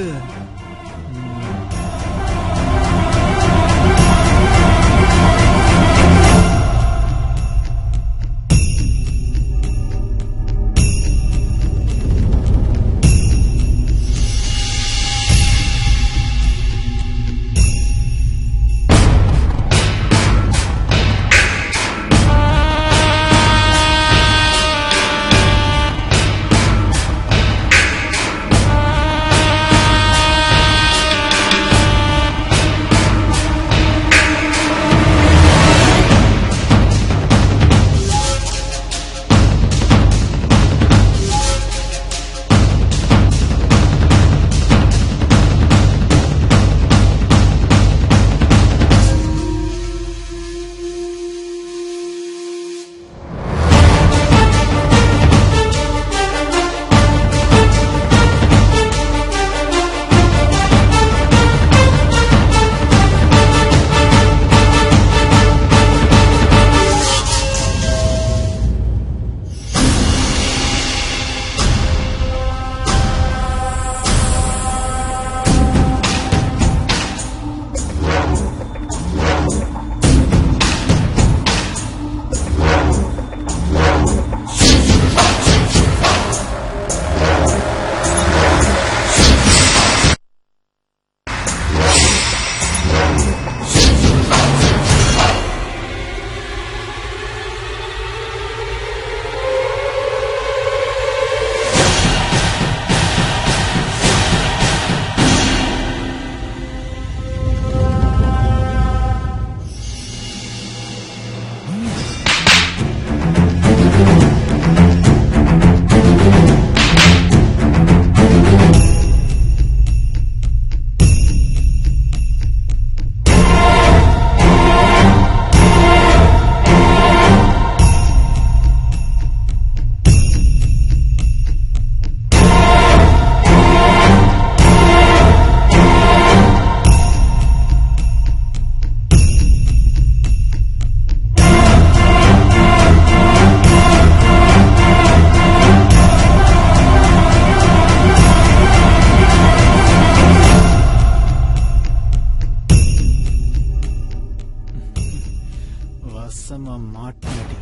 வசமா மாட்டினடி.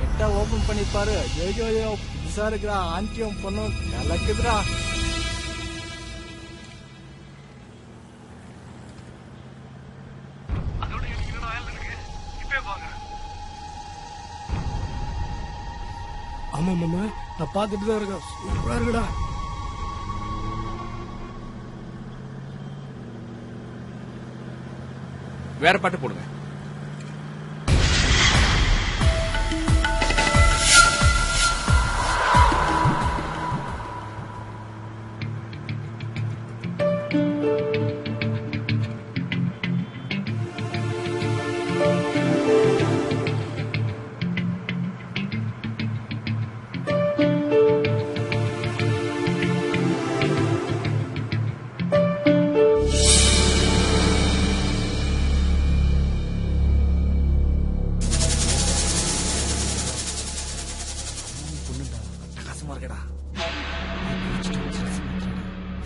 எட்ட ஓபன் பண்ணி பாரு. ஐயோ புதுசா இருக்கிறா. ஆண்டியும் பொண்ணும் கலக்குதுடா. ஆமா மாமா, நான் பாத்துட்டு தான் இருக்கேன். சூப்பரா இருக்குடா. வேற பாட்டு போடுங்க.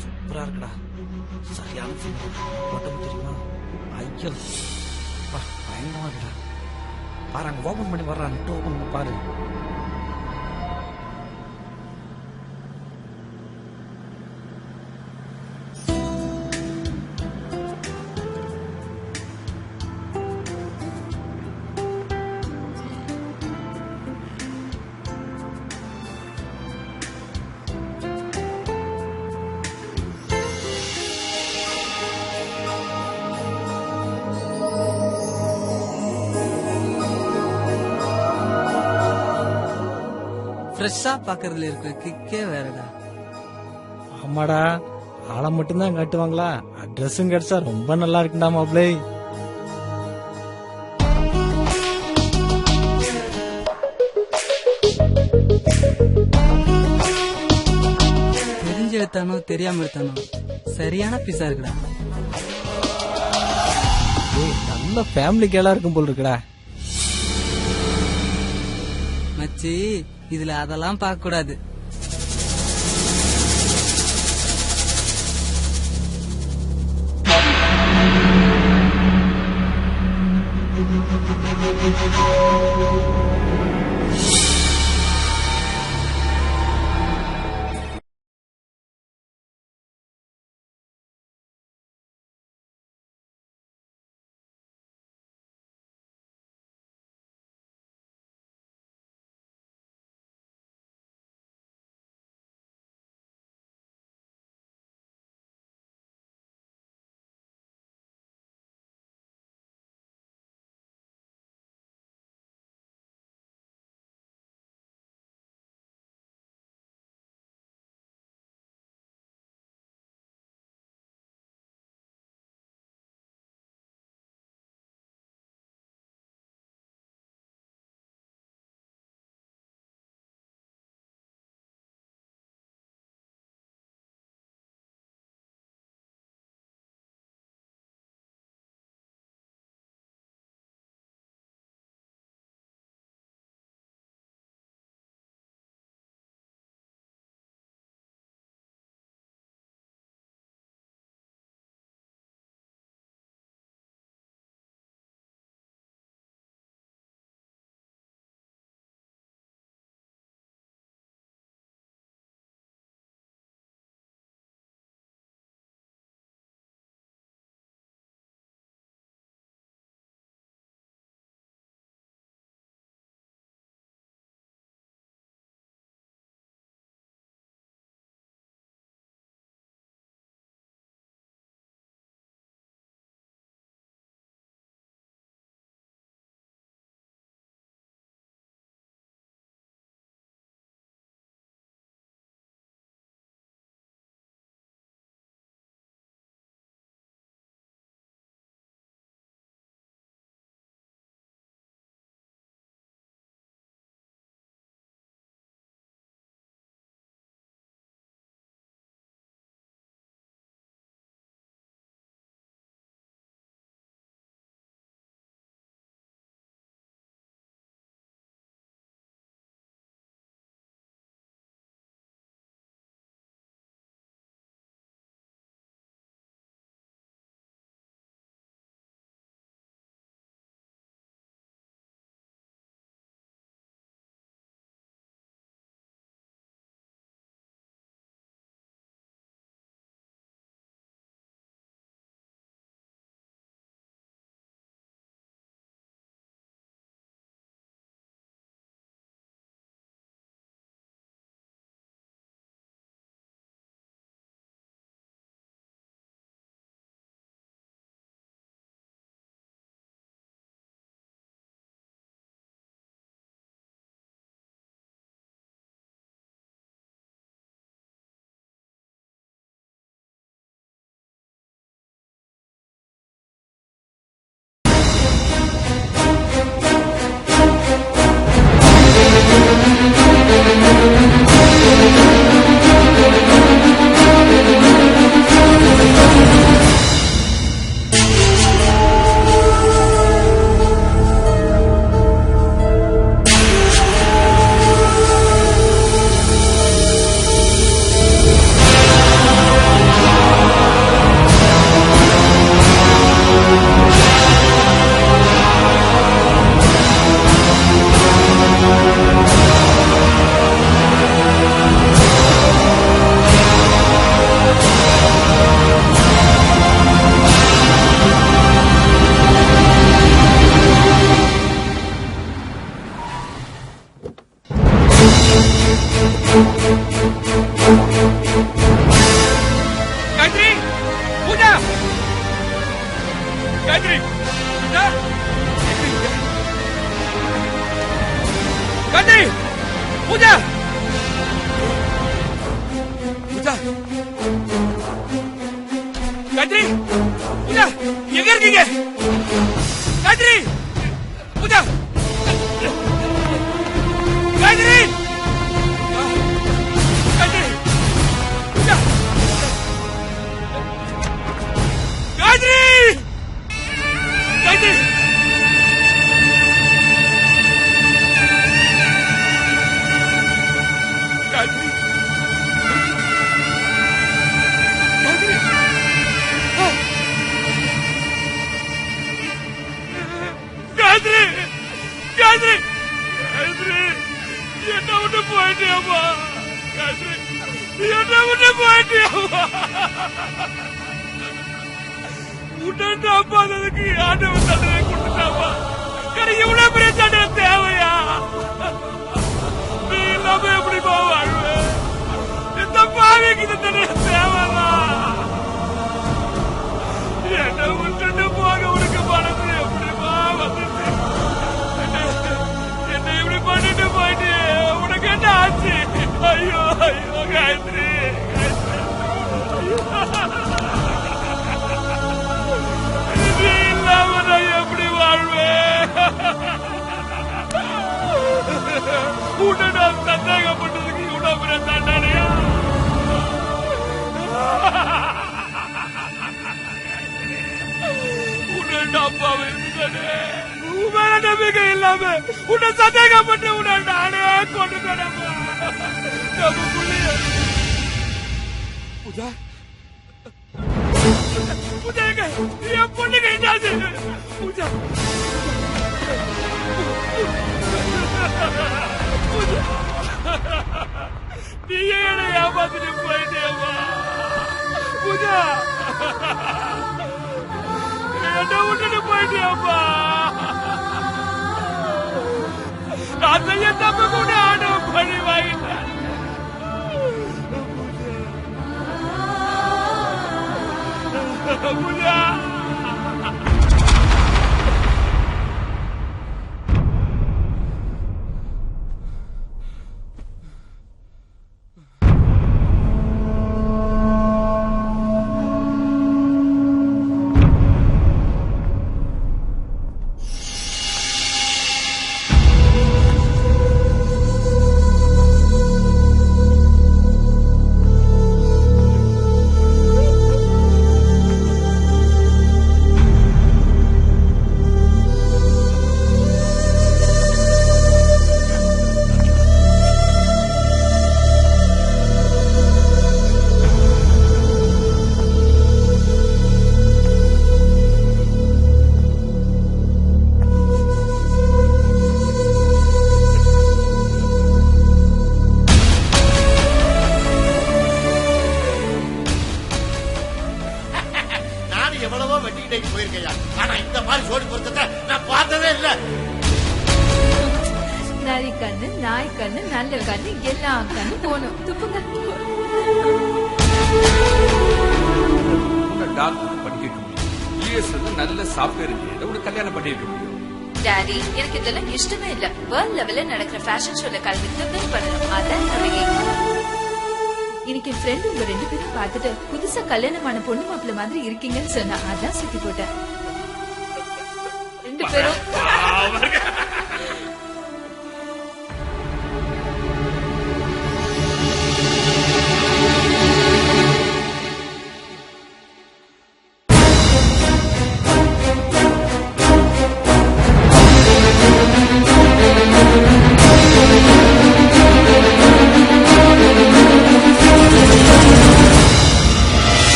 சூப்பரா இருக்குடா. சரியான உடம்பு தெரியுமா? ஐயோ பயங்கரமா இருக்குடா. பாரு அங்க ஓபன் பண்ணி வர்றான். ஓபன் பண்ணி பாரு. ஃப்ரெஷ்ஷா பாக்குறதுல இருக்கிற கிக்கே வேறடா. ஆமாடா, ஆளை மட்டும்தான் காட்டுவாங்களா? அட்ரஸும் கிடைச்சா ரொம்ப நல்லா இருக்குண்டா மாப்ளே. தெரிஞ்ச எடுத்தானோ தெரியாம எடுத்தானோ சரியான பீஸா இருக்குடா. நல்ல ஃபேமிலி கேளா இருக்கும் போல் இருக்குடா. மச்சி இதுல அதெல்லாம் பார்க்க கூடாது. गायत्री गायत्री पूजा पूजा गायत्री पूजा எங்க இருக்கீங்க गायत्री पूजा गायत्री गायत्री पूजा என்ன விட்டு போயிட்டியம்மா காயத்ரி, நீ என்ன விட்டு போயிட்டியம்மா. உடனே அப்பா அதுக்கு ஆண்டவன் தண்டனை கொடுத்துட்டாப்பா. எனக்கு இவ்வளவு பெரிய தண்டனை தேவையா? நீ இல்லாம எப்படிப்பா வாழ்வேன்? இந்த பாவிக்கு இந்த தண்டனை தேவையா? என்ன விட்டுட்டு போக உனக்கு மனசு எப்படிப்பா வந்துச்சு? என்ன இப்படி பண்ணிட்டு போயிட்டு உனக்கு என்ன ஆச்சு? ஐயோ ஐயோ காயத்ரி, நீ இல்லாம நான் எப்படி வாழ்வேன்? உன்னை நான் சந்தேகப்பட்டதுக்கு இவ்வளவு பெரிய தண்டனையா? அப்பாவை உண்மையான நம்பிக்கை இல்லாம உன்னை சந்தேகப்பட்டு உன்னை நானே கொண்டுட்டேன். பூஜா பூஜா என் பொண்ணுக்கு என்னாச்சு? பூஜா நீயே என்னை ஏமாத்திட்டு போயிட்டேம்மா. பூஜா என்ன விட்டுட்டு போயிட்டியாப்பா? நான் செய்ய தப்பு கூட ஆண்டவன் பழி வாங்கிட்டேன். பூஜா நரி கண்ணு, நாய் கண்ணு, நல்ல கண்ணு, எல்லா கண்ணு போகணும். துப்புங்க. டாக்டர் படிக்க முடியும், யூஎஸ்ல நல்ல சாப்ட்வேர் இன்ஜினியர் உனக்கு கல்யாணம் பண்ணிருக்க முடியும். டாடி, எனக்கு இதெல்லாம் இஷ்டமே இல்ல. வேர்ல்ட் லெவல்ல நடக்கிற ஃபேஷன் ஷோல கலந்துட்டு வின் பண்ணணும். அதான் நம்பிக்கை. இன்னைக்கு என் ஃப்ரெண்ட் உங்க 2 பேரும் பார்த்துட்டு புதுசா கல்யாணமான பொண்ணு மாப்பிள்ள மாதிரி இருக்கீங்கன்னு சொன்னா அதான் சுத்தி போட்டேன். 2 பேரும்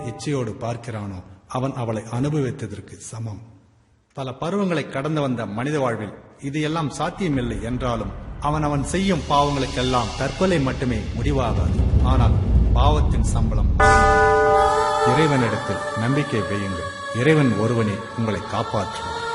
இச்சையோடு பார்க்கிறானோ அவன் அவளை அனுபவித்ததற்கு சமம். பல பருவங்களை கடந்து வந்த மனித வாழ்வில் இது எல்லாம் சாத்தியமில்லை என்றாலும் அவன் செய்யும் பாவங்களுக்கெல்லாம் தற்கொலை மட்டுமே முடிவாகாது. ஆனால் பாவத்தின் சம்பளம் இறைவனிடத்தில் நம்பிக்கை வையுங்கள். இறைவன் ஒருவனே உங்களை காப்பாற்றுவார்.